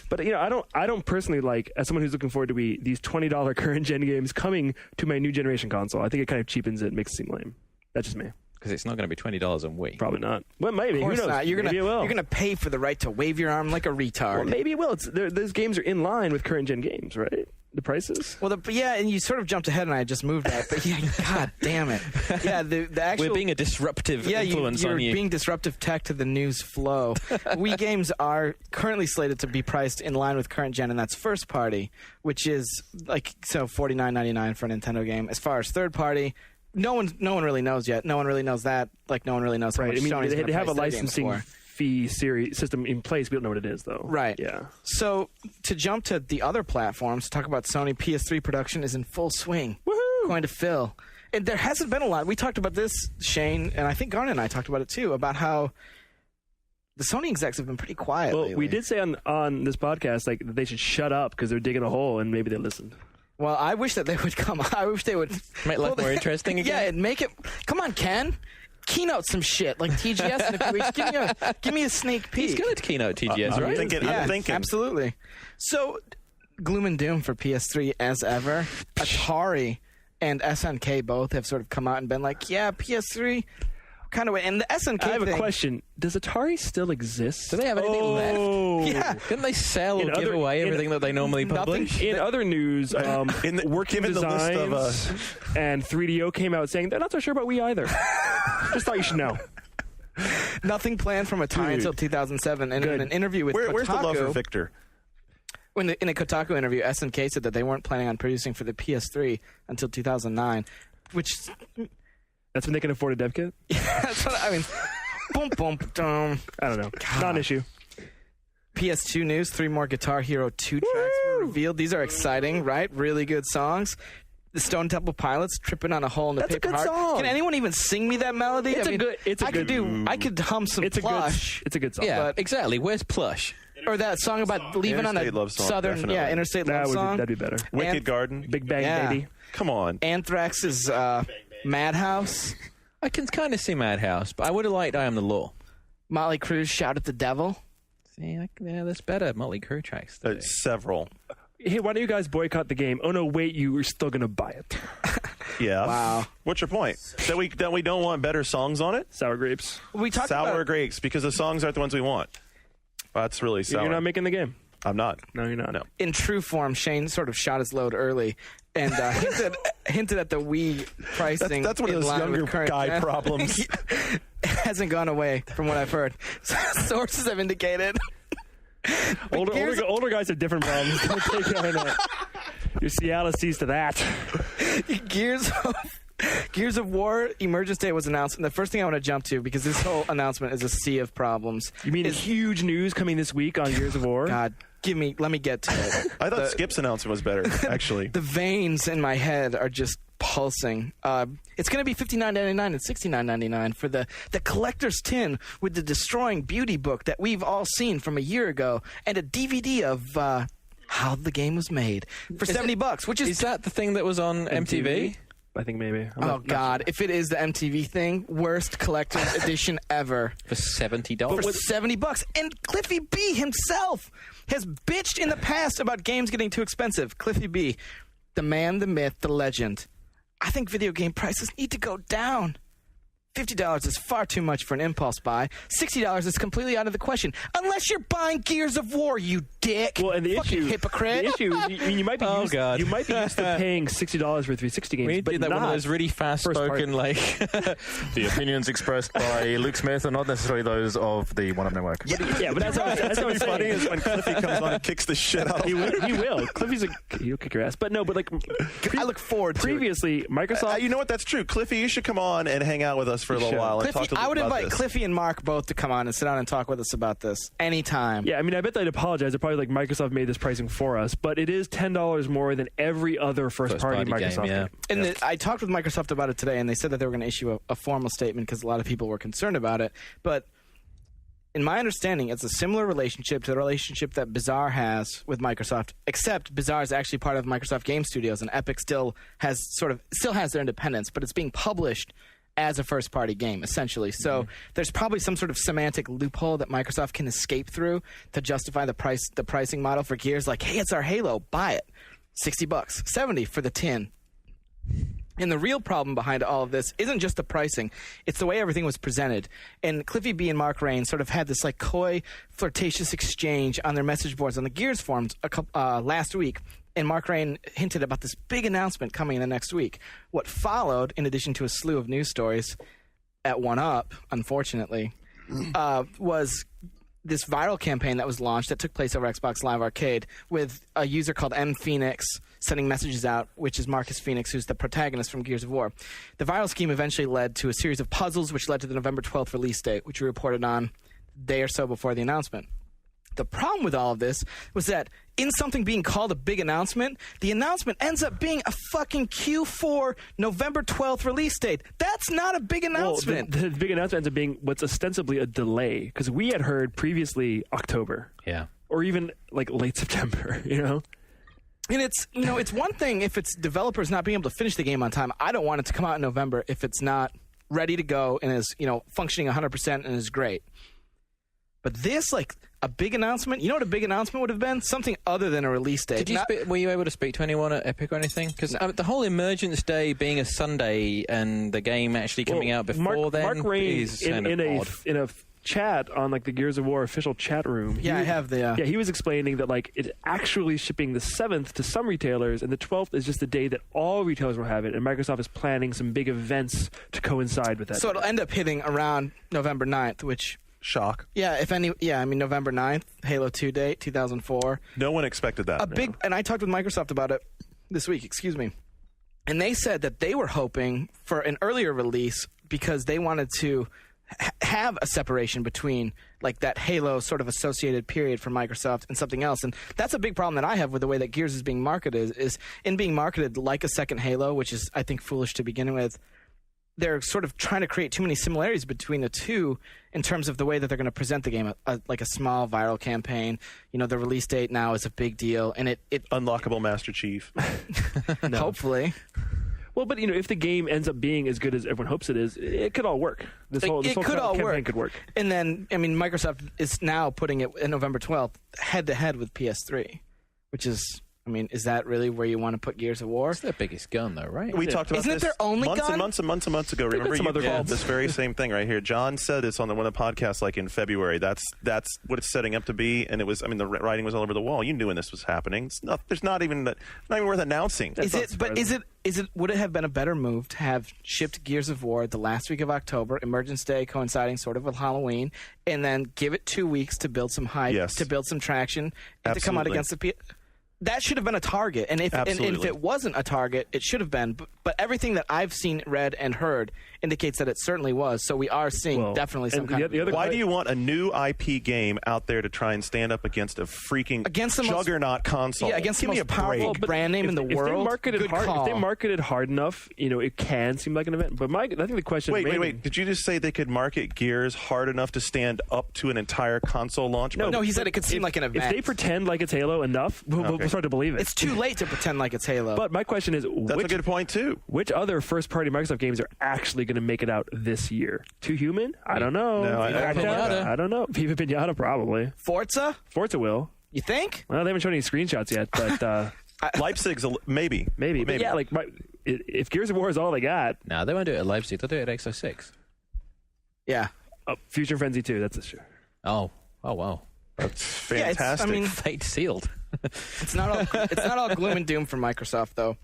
E: But I don't personally like, as someone who's looking forward to these $20 current gen games coming to my new generation console. I think it kind of cheapens it, makes it seem lame. That's just me.
C: Because it's not going to be $20 on Wii.
E: Probably not. Well, maybe.
B: Of course
E: Who knows?
B: not. You're
E: going
B: to pay for the right to wave your arm like a retard.
E: Well, maybe it will. Those games are in line with current gen games, right? The prices.
B: Well, and you sort of jumped ahead, and I just moved that. But yeah, god damn it. Yeah, the actual.
C: We're being a disruptive influence on you.
B: You're being disruptive tech to the news flow. Wii games are currently slated to be priced in line with current gen, and that's first party, which is $49.99 for a Nintendo game. As far as third party. No one really knows yet. No one really knows that. Like, no one really knows how much Sony's
E: they have a
B: price
E: licensing fee system in place. We don't know what it is, though.
B: Right.
E: Yeah.
B: So, to jump to the other platforms, talk about Sony, PS3 production is in full swing.
E: Woohoo!
B: Going to fill. And there hasn't been a lot. We talked about this, Shane, and I think Garnet and I talked about it, too, about how the Sony execs have been pretty quiet lately.
E: We did say on this podcast that they should shut up because they're digging a hole, and maybe they listened.
B: Well, I wish that they would come. I wish they would
C: make life more interesting again.
B: Yeah, and make it. Come on, Ken. Keynote some shit like TGS in a few weeks. Give me a sneak peek.
C: He's going to keynote TGS, right?
A: I'm thinking.
B: Absolutely. So, Gloom and Doom for PS3 as ever. Atari and SNK both have sort of come out and been like, yeah, PS3. Kind of, and the SNK
E: I have a question. Does Atari still exist?
C: Do they have anything left?
B: Yeah.
C: Couldn't they sell or give away everything that they normally publish?
E: In other news, Working Designs and 3DO came out saying they're not so sure about Wii either. Just thought you should know.
B: Nothing planned from Atari until 2007. And in an interview with Kotaku...
A: Where's the love for Victor?
B: In a Kotaku interview, SNK said that they weren't planning on producing for the PS3 until 2009, which...
E: That's when they can afford a dev kit?
B: That's what I mean. Boom, boom, boom.
E: I don't know. Non-issue.
B: PS2 news, 3 more Guitar Hero 2 tracks were revealed. These are exciting, right? Really good songs. The Stone Temple Pilots, Tripping on a Hole in the Paper Heart.
E: Song.
B: Can anyone even sing me that melody? I could hum some Plush.
E: It's a good song.
C: Yeah,
B: But-
C: exactly. Where's Plush?
B: Or that song about leaving on
A: Interstate
B: a
A: Love Song,
B: southern,
A: definitely.
B: Interstate Love Song.
E: That'd be better.
A: Wicked Garden.
E: Big Bang Baby.
A: Come on.
B: Anthrax's Madhouse.
C: I can kind of see Madhouse, but I would have liked I Am the Law.
B: Motley Crue's Shout at the Devil.
C: See, that's better. Motley Crue tracks.
A: Several.
E: Hey, why don't you guys boycott the game? Oh no, wait, you were still gonna buy it.
A: Yeah.
B: Wow.
A: What's your point? That we don't want better songs on it?
E: Sour grapes.
B: We talked
A: Sour
B: about
A: grapes, because the songs aren't the ones we want. That's really sour.
E: You're not making the game.
A: I'm not.
E: No, you're not.
A: No.
B: in true form. Shane sort of shot his load early and hinted at the Wii pricing.
A: That's one of
B: in
A: those
B: line
A: younger
B: with current
A: guy
B: gen.
A: problems.
B: It hasn't gone away from what I've heard. Sources have indicated.
E: Older guys have different problems. Don't take it on that. Your Cialis sees to that.
B: Gears of War Emergence Day was announced, and the first thing I want to jump to, because this whole announcement is a sea of problems.
E: You mean
B: is
E: huge news coming this week on Gears of War?
B: God, let me get to it.
A: I thought Skip's announcement was better, actually.
B: The veins in my head are just pulsing. It's going to be $59.99 and $69.99 for the collector's tin with the Destroying Beauty book that we've all seen from a year ago, and a DVD of how the game was made for $70, which
C: Is that the thing that was on MTV?
E: I think maybe.
B: Oh God! If it is the MTV thing, worst collector's edition ever
C: For $70?
B: for $70. And Cliffy B himself has bitched in the past about games getting too expensive. Cliffy B, the man, the myth, the legend. I think video game prices need to go down. $50 is far too much for an impulse buy. $60 is completely out of the question, unless you're buying Gears of War, you dick.
E: Well, and the
B: fucking
E: issue,
B: hypocrite.
E: you might be
C: Oh,
E: used,
C: God.
E: you might be used to paying $60 for 360 games,
C: We
E: but
C: did that
E: not
C: one of those really fast-spoken, like...
G: The opinions expressed by Luke Smith are not necessarily those of the One Up Network.
E: Yeah, but that's what I'm
A: funny
E: saying.
A: is when Cliffy comes on and kicks the shit out of
E: He will. Cliffy's he'll kick your ass. But no, but like
B: I look forward to it.
E: previously, Microsoft.
A: You know what? That's true. Cliffy, you should come on and hang out with us for a little
E: should.
A: while and
B: Cliffy,
A: talk to us
B: I would
A: about
B: invite
A: this.
B: Cliffy and Mark both to come on and sit down and talk with us about this anytime.
E: Yeah, I mean, I bet they'd apologize. They're probably like, Microsoft made this pricing for us, but it is $10 more than every other first-party
C: First-party
E: Microsoft
C: game,
E: game.
B: And I talked with Microsoft about it today, and they said that they were going to issue a formal statement because a lot of people were concerned about it. But in my understanding, it's a similar relationship to the relationship that Bizarre has with Microsoft, except Bizarre is actually part of Microsoft Game Studios, and Epic still has their independence, but it's being published as a first-party game, essentially. So there's probably some sort of semantic loophole that Microsoft can escape through to justify the pricing model for Gears. Like, hey, it's our Halo, buy it, $60, $70 for the tin. And the real problem behind all of this isn't just the pricing; it's the way everything was presented. And Cliffy B and Mark Rain sort of had this like coy, flirtatious exchange on their message boards on the Gears forums last week. And Mark Rain hinted about this big announcement coming in the next week. What followed, in addition to a slew of news stories at 1UP, unfortunately, was this viral campaign that was launched that took place over Xbox Live Arcade with a user called M Phoenix sending messages out, which is Marcus Phoenix, who's the protagonist from Gears of War. The viral scheme eventually led to a series of puzzles, which led to the November 12th release date, which we reported on a day or so before the announcement. The problem with all of this was that in something being called a big announcement, the announcement ends up being a fucking Q4 November 12th release date. That's not a big announcement.
E: Well, the big announcement ends up being what's ostensibly a delay, because we had heard previously October.
C: Yeah.
E: Or even like late September, you know?
B: And it's, it's one thing if it's developers not being able to finish the game on time. I don't want it to come out in November if it's not ready to go and is, functioning 100% and is great. But this, like, a big announcement, you know what a big announcement would have been? Something other than a release date.
C: Were you able to speak to anyone at Epic or anything? Because the whole Emergence Day being a Sunday and the game actually coming out before
E: Mark Rain
C: is kind of odd.
E: in a chat on like the Gears of War official chat room.
B: I have the.
E: Yeah, he was explaining that like it's actually shipping the 7th to some retailers, and the 12th is just the day that all retailers will have it, and Microsoft is planning some big events to coincide with that.
B: So it'll end up hitting around November 9th, which.
A: Shock.
B: Yeah, November 9th, Halo 2 date, 2004.
A: No one expected that.
B: And I talked with Microsoft about it this week, and they said that they were hoping for an earlier release because they wanted to have a separation between like that Halo sort of associated period for Microsoft and something else. And that's a big problem that I have with the way that Gears is being marketed, is in being marketed like a second Halo, which is, I think, foolish to begin with. They're sort of trying to create too many similarities between the two in terms of the way that they're going to present the game, like a small viral campaign. You know, the release date now is a big deal, and it
A: unlockable Master Chief.
B: Hopefully.
E: Well, but if the game ends up being as good as everyone hopes it is, it could all work. This whole campaign could work.
B: And then, I mean, Microsoft is now putting it in November 12th head to head with PS3, which is, I mean, is that really where you want to put Gears of War?
C: It's their biggest gun, though, right?
A: We talked about
B: Isn't
A: this
B: it their only
A: months
B: gun?
A: and months ago. Remember, you called this very same thing right here. John said this on one of the podcasts, like in February. That's what it's setting up to be, and it was. I mean, the writing was all over the wall. You knew when this was happening. There's not even worth announcing.
B: Is it? Would it have been a better move to have shipped Gears of War the last week of October, Emergence Day coinciding sort of with Halloween, and then give it 2 weeks to build some hype, to build some traction, and to come out against the that should have been a target, and if it wasn't a target, it should have been. But everything that I've seen, read, and heard indicates that it certainly was. So we are seeing definitely some kind of...
A: Why do you want a new IP game out there to try and stand up against a freaking juggernaut console?
B: Yeah, against the most powerful brand name in the world.
E: If they marketed hard enough, it can seem like an event. But I think the question...
A: Wait. Did you just say they could market Gears hard enough to stand up to an entire console launch?
B: No, he said it could seem like an event.
E: If they pretend like it's Halo enough, we'll start to believe it.
B: It's too late to pretend like it's Halo.
E: But my question is...
A: That's a good point, too.
E: Which other first-party Microsoft games are actually going to make it out this year? Too Human? I don't know.
A: No,
E: I don't know. Viva Pinata, probably.
B: Forza
E: will.
B: You think?
E: Well, they haven't shown any screenshots yet, but...
A: Leipzig's maybe.
E: But yeah, like if Gears of War is all they got...
C: No, they won't do it at Leipzig. They'll do it at X06.
B: Yeah.
E: Future Frenzy 2, that's a sure.
C: Oh, wow.
A: That's fantastic.
B: Yeah,
C: fate sealed.
B: It's not all gloom and doom for Microsoft, though.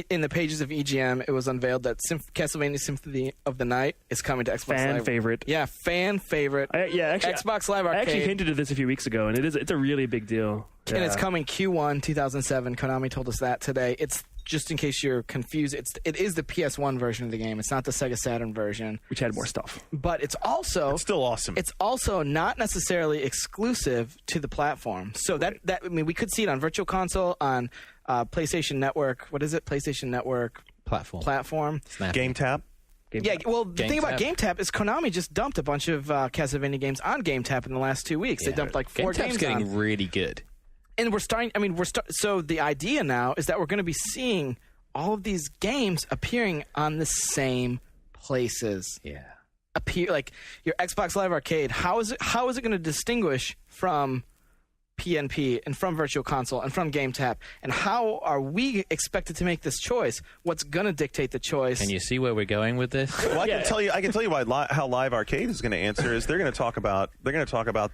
B: In the pages of EGM, it was unveiled that Castlevania Symphony of the Night is coming to Xbox Live.
E: Fan favorite.
B: Yeah, fan favorite. Xbox Live Arcade.
E: I actually hinted at this a few weeks ago, and it's a really big deal.
B: And it's coming Q1 2007. Konami told us that today. It's just in case you're confused. It is the PS1 version of the game. It's not the Sega Saturn version,
E: which had more stuff.
B: But it's
A: still awesome.
B: It's also not necessarily exclusive to the platform. So we could see it on Virtual Console, on PlayStation Network. What is it? PlayStation Network platform.
A: Game Tap.
B: Yeah, well, the thing about Game Tap is Konami just dumped a bunch of Castlevania games on Game Tap in the last 2 weeks. They dumped like 4 games.
C: Game Tap's getting really good.
B: And so the idea now is that we're going to be seeing all of these games appearing on the same places.
C: Yeah.
B: Appear like your Xbox Live Arcade. How is it going to distinguish from PNP and from Virtual Console and from Game Tap? And how are we expected to make this choice? What's going to dictate the choice?
C: Can you see where we're going with this?
A: Well, I can tell you why how Live Arcade is going to answer is they're going to talk about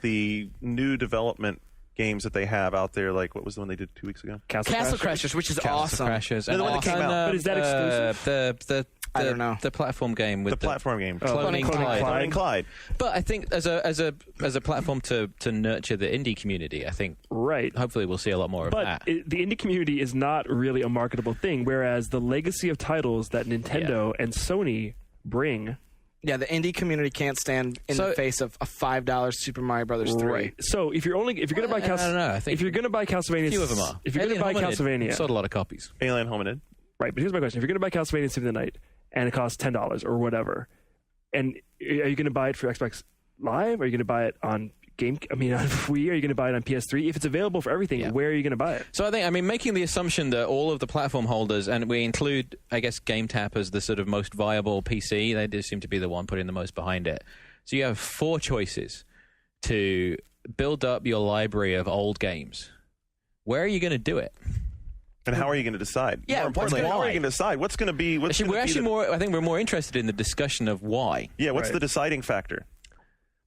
A: the new development games that they have out there. Like, what was the one they did 2 weeks ago?
B: Castle Crashers, which is awesome.
C: Crashers.
A: The one that came out.
E: But is that exclusive?
B: I don't know.
C: The platform game with
A: the platform game.
C: Cloning
A: Clyde.
C: But I think as a platform to nurture the indie community, I think hopefully we'll see a lot more of that.
E: But the indie community is not really a marketable thing, whereas the legacy of titles that Nintendo and Sony bring.
B: Yeah, the indie community can't stand in the face of a $5 Super Mario Brothers 3.
E: Right. So if you're going to buy Castlevania,
C: few of them are.
E: If you're going to buy Castlevania,
C: sold a lot of copies.
A: Alien Hominid.
E: Right, but here's my question: if you're going to buy Castlevania Symphony of the Night and it costs $10 or whatever, and are you going to buy it for Xbox Live? Are you going to buy it on on Wii? Are you going to buy it on PS3? If it's available for everything, where are you going to buy it?
C: So making the assumption that all of the platform holders, and we include, I guess, Game Tap as the sort of most viable PC, they do seem to be the one putting the most behind it. So you have 4 choices to build up your library of old games. Where are you going to do it?
A: And how are you going to decide?
B: Yeah,
A: more importantly, how are you going to decide? What's going to be? I think
C: we're more interested in the discussion of why.
A: Yeah, what's the deciding factor?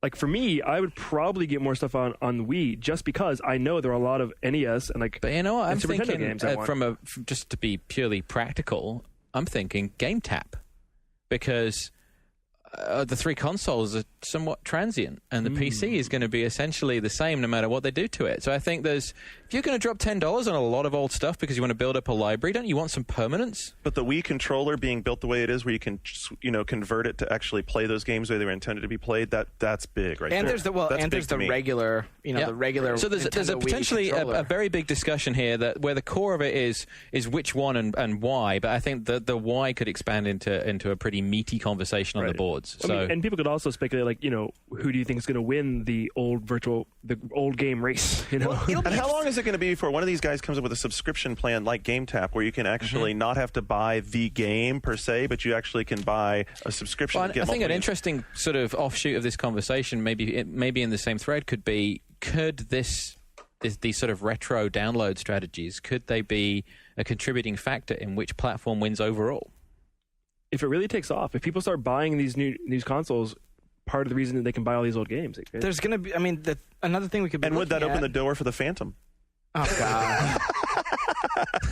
E: Like for me, I would probably get more stuff on Wii just because I know there are a lot of NES and like.
C: But you know what? I'm
E: Super
C: thinking
E: games
C: just to be purely practical. I'm thinking Game Tap, because the 3 consoles are somewhat transient, and the PC is going to be essentially the same no matter what they do to it. So I think there's If you're going to drop $10 on a lot of old stuff because you want to build up a library, don't you want some permanence?
A: But the Wii controller being built the way it is, where you can, convert it to actually play those games where they were intended to be played, that's big, right?
B: And
A: there.
B: there's the regular, the regular.
C: So there's a potentially a very big discussion here that where the core of it is which one and why. But I think the why could expand into a pretty meaty conversation on the boards. So
E: and people could also speculate, like, who do you think is going to win the old game race? And
A: how long is it going to be before one of these guys comes up with a subscription plan like GameTap, where you can actually not have to buy the game per se, but you actually can buy a subscription?
C: Well, I think an interesting sort of offshoot of this conversation, maybe in the same thread, could be: could these sort of retro download strategies, could they be a contributing factor in which platform wins overall?
E: If it really takes off, if people start buying these new consoles, part of the reason that they can buy all these old games.
B: There's going to be, another thing we could be
A: And would that open
B: at,
A: the door for the Phantom?
B: Oh, God.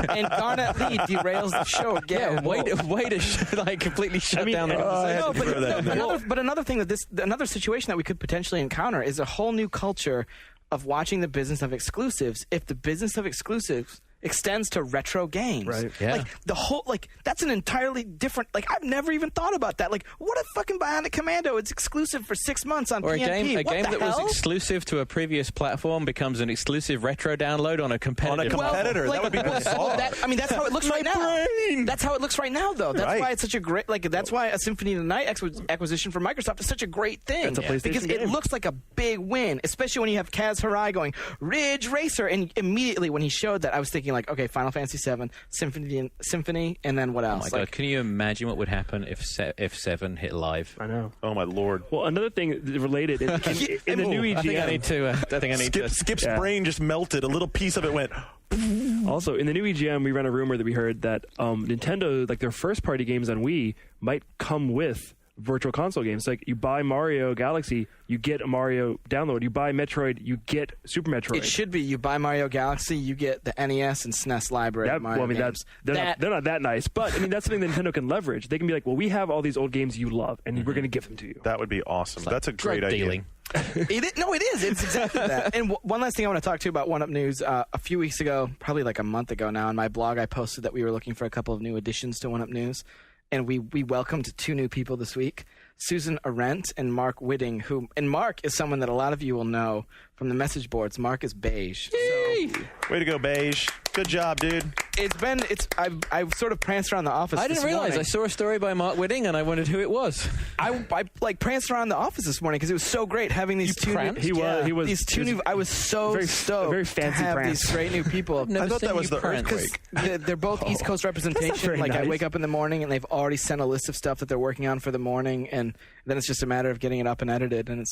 B: And Garnet Lee derails the show again.
C: Yeah, way to completely shut down the conversation.
B: But another thing another situation that we could potentially encounter is a whole new culture of watching the business of exclusives. If the business of exclusives extends to retro games.
E: Right.
C: Yeah.
B: Like, the whole, that's an entirely different, I've never even thought about that. What if fucking Bionic Commando, it's exclusive for 6 months on PNP?
C: A game that was exclusive to a previous platform becomes an exclusive retro download on a competitor.
A: That would be bizarre.
B: That's how it looks right now. That's how it looks right now, though. That's why it's such a great, that's why a Symphony of the Night acquisition for Microsoft is such a great thing.
E: It's a PlayStation
B: because
E: game.
B: It looks like a big win, especially when you have Kaz Hirai going, Ridge Racer. And immediately when he showed that, I was thinking, okay, Final Fantasy VII, Symphony, and then what else?
C: Oh my God, can you imagine what would happen if 7 hit live?
E: I know.
A: Oh my Lord.
E: Well, another thing related in the new EGM.
C: I think I need to.
A: Skip's brain just melted. A little piece of it went.
E: Also, in the new EGM, we ran a rumor that we heard that Nintendo, their first party games on Wii, might come with virtual console games. You buy Mario Galaxy, you get a Mario download. You buy Metroid, you get Super Metroid.
B: It should be you buy Mario Galaxy, you get the NES and SNES library. Games.
E: They're not that nice, but that's something that Nintendo can leverage. They can be like, well, we have all these old games you love, and we're going to give them to you.
A: That would be awesome. That's a great idea.
C: Dealing.
B: It is. It's exactly that. And one last thing I want to talk to you about One Up News. A few weeks ago, probably a month ago now, on my blog, I posted that we were looking for a couple of new additions to One Up News. And we welcomed 2 new people this week, Susan Arendt and Mark Whitting, and Mark is someone that a lot of you will know from the message boards. Mark is beige.
A: Way to go, beige. Good job, dude.
B: I've sort of pranced around the office.
C: I didn't realize. I saw a story by Mark Whitting and I wondered who it was.
B: I pranced around the office this morning because it was so great having these two.
E: He was
B: these two new. I was so stoked
E: very fancy
B: to have
E: prance.
B: these great new people.
A: I thought that was the earthquake.
B: They're both East Coast representation.
E: Nice.
B: I wake up in the morning and they've already sent a list of stuff that they're working on for the morning, and then it's just a matter of getting it up and edited. And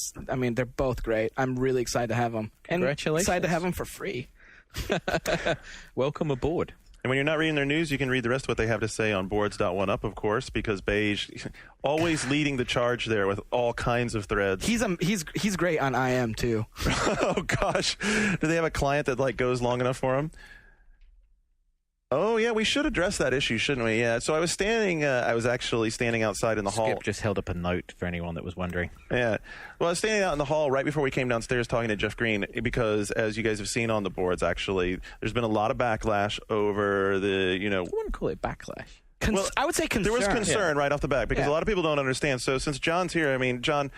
B: they're both great. I'm really excited to have them.
C: Congratulations.
B: And excited to have them for free.
C: Welcome aboard.
A: And when you're not reading their news, you can read the rest of what they have to say on boards.oneup, of course, because Beige always leading the charge there with all kinds of threads.
B: He's great on IM too.
A: Oh gosh, do they have a client that goes long enough for him? Oh yeah, we should address that issue, shouldn't we? Yeah. So I was actually standing outside in the hall.
C: Skip just held up a note for anyone that was wondering.
A: Yeah. Well, I was standing out in the hall right before we came downstairs talking to Jeff Green because, as you guys have seen on the boards, actually, there's been a lot of backlash over the,
C: I wouldn't call it backlash.
B: I would say concern.
A: There was concern right off the bat because a lot of people don't understand. So since John's here, John,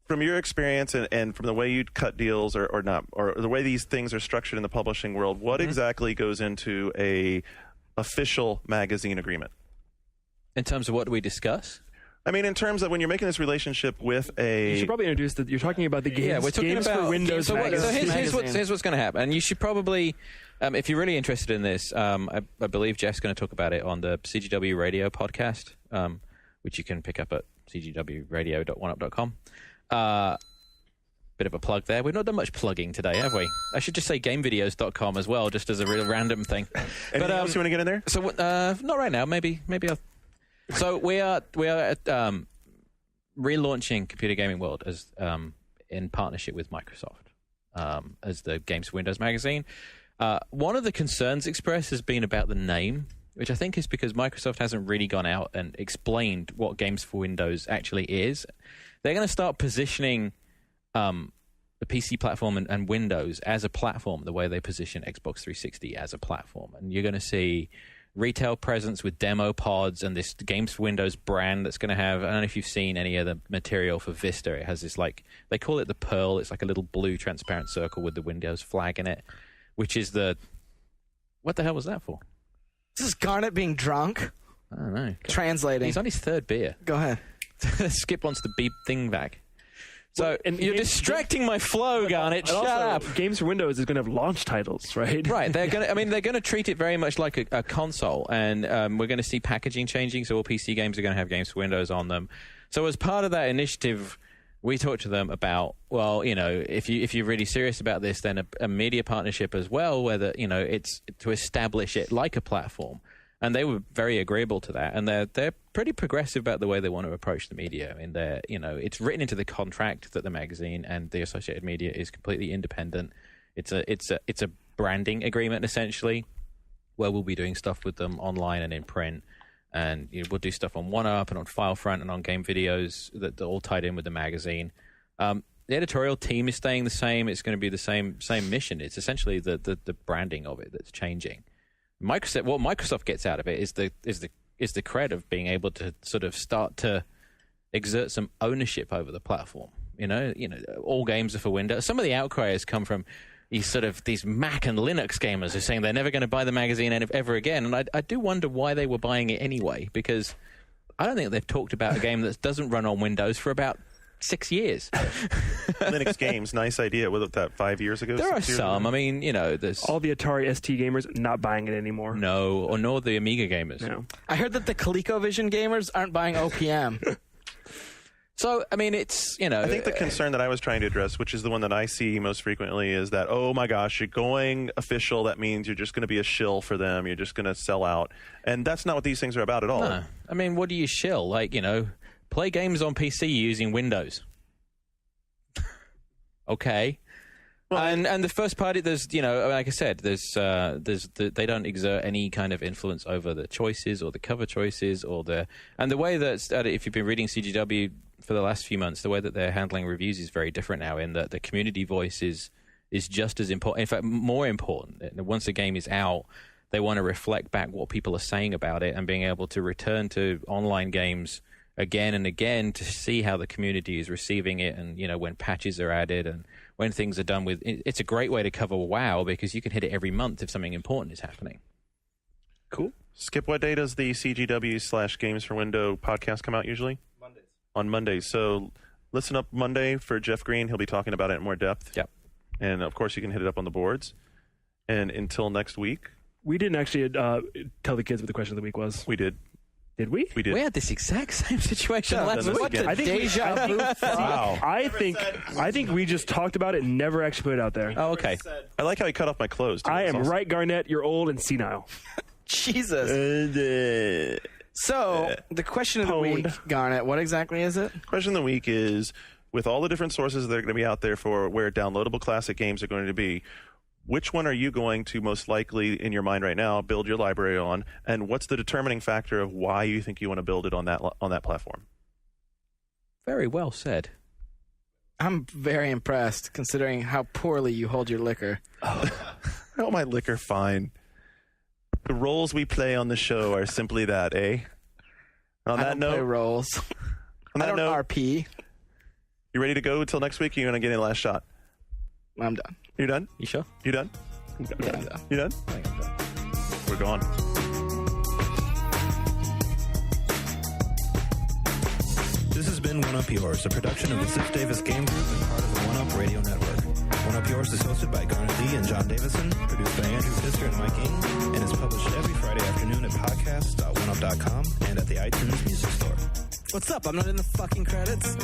A: from your experience and from the way you cut deals or not, or the way these things are structured in the publishing world, what exactly goes into a official magazine agreement?
C: In terms of what do we discuss?
A: In terms of when you're making this relationship with a...
E: You should probably introduce that you're talking about the games.
C: Yeah, we're talking
E: games
C: about
E: for Windows.
C: So here's what's going to happen. And you should probably, if you're really interested in this, I believe Jeff's going to talk about it on the CGW Radio podcast, which you can pick up at cgwradio.oneup.com. Bit of a plug there. We've not done much plugging today, have we? I should just say gamevideos.com as well, just as a real random thing.
A: Anything else you want to get in there?
C: So not right now. Maybe I'll... So we are relaunching Computer Gaming World as in partnership with Microsoft as the Games for Windows magazine. One of the concerns expressed has been about the name, which I think is because Microsoft hasn't really gone out and explained what Games for Windows actually is. They're going to start positioning the PC platform and Windows as a platform, the way they position Xbox 360 as a platform. And you're going to see retail presence with demo pods and this Games for Windows brand that's going to have, I don't know if you've seen any of the material for Vista. It has this, like, they call it the Pearl. It's like a little blue transparent circle with the Windows flag in it, which is what the hell was that for?
B: This is Garnet being drunk.
C: I don't know.
B: Translating.
C: He's on his third beer.
B: Go ahead.
C: Skip wants the beep thing back. So
E: and
C: you're distracting my flow, Garnet. Shut up.
E: Games for Windows is going to have launch titles, right?
C: Right. They're going to treat it very much like a console, and we're going to see packaging changing. So all PC games are going to have Games for Windows on them. So as part of that initiative, we talked to them about, well, if you're really serious about this, then a media partnership as well, whether it's to establish it like a platform. And they were very agreeable to that, and they're pretty progressive about the way they want to approach the media. I mean, it's written into the contract that the magazine and the associated media is completely independent. It's a branding agreement essentially, where we'll be doing stuff with them online and in print, and we'll do stuff on OneUp and on FileFront and on game videos that are all tied in with the magazine. The editorial team is staying the same. It's going to be the same mission. It's essentially the branding of it that's changing. What Microsoft gets out of it is the cred of being able to sort of start to exert some ownership over the platform. All games are for Windows. Some of the outcries come from these Mac and Linux gamers who are saying they're never going to buy the magazine ever again. And I do wonder why they were buying it anyway, because I don't think they've talked about a game that doesn't run on Windows for about 6 years.
A: Linux games, nice idea. Was that 5 years ago?
C: There are some.
A: Ago?
C: I mean, there's
E: all the Atari ST gamers not buying it anymore.
C: No, or nor the Amiga gamers.
E: No.
B: I heard that the ColecoVision gamers aren't buying OPM.
C: So, I mean, it's,
A: I think the concern that I was trying to address, which is the one that I see most frequently, is that, oh my gosh, you're going official. That means you're just going to be a shill for them. You're just going to sell out. And that's not what these things are about at all.
C: No. I mean, what do you shill? Like, play games on PC using Windows. Okay. Well, and the first party, there's, like I said, they don't exert any kind of influence over the choices or the cover choices and the way that, if you've been reading CGW for the last few months, the way that they're handling reviews is very different now, in that the community voice is just as important, in fact, more important. Once a game is out, they want to reflect back what people are saying about it, and being able to return to online games again and again to see how the community is receiving it, and when patches are added and when things are done with. It's a great way to cover WoW, because you can hit it every month if something important is happening.
A: Cool. Skip, what day does the CGW/Games for Window podcast come out usually?
H: Mondays.
A: On Mondays. So listen up Monday for Jeff Green. He'll be talking about it in more depth.
C: Yep.
A: And of course you can hit it up on the boards. And until next week.
E: We didn't actually tell the kids what the question of the week was.
A: We did.
E: Did we?
A: We did.
C: We had this exact same situation last week.
B: I
E: think we just talked about it and never actually put it out there.
C: Oh, okay.
A: I like how he cut off my clothes.
E: I am right, Garnett. You're old and senile.
B: Jesus. So, the question of the week, Garnett, what exactly is it?
A: Question of the week is, with all the different sources that are going to be out there for where downloadable classic games are going to be, which one are you going to most likely, in your mind right now, build your library on? And what's the determining factor of why you think you want to build it on that platform?
C: Very well said.
B: I'm very impressed, considering how poorly you hold your liquor.
A: Oh, my liquor fine. The roles we play on the show are simply that, eh? On
B: I
A: that
B: don't
A: note,
B: play roles.
A: On
B: I
A: that
B: don't
A: note,
B: RP.
A: You ready to go until next week? Or you going to get a last shot?
B: I'm done.
A: You done?
C: You sure?
A: You done?
B: Yeah, I'm done.
A: You done?
C: I think I'm done.
A: We're gone.
I: This has been One Up Yours, a production of the Ziff Davis Game Group and part of the One Up Radio Network. One Up Yours is hosted by Garnet Lee and John Davison, produced by Andrew Pfister and Mike Ing, and is published every Friday afternoon at podcast.oneup.com and at the iTunes Music Store.
B: What's up? I'm not in the fucking credits.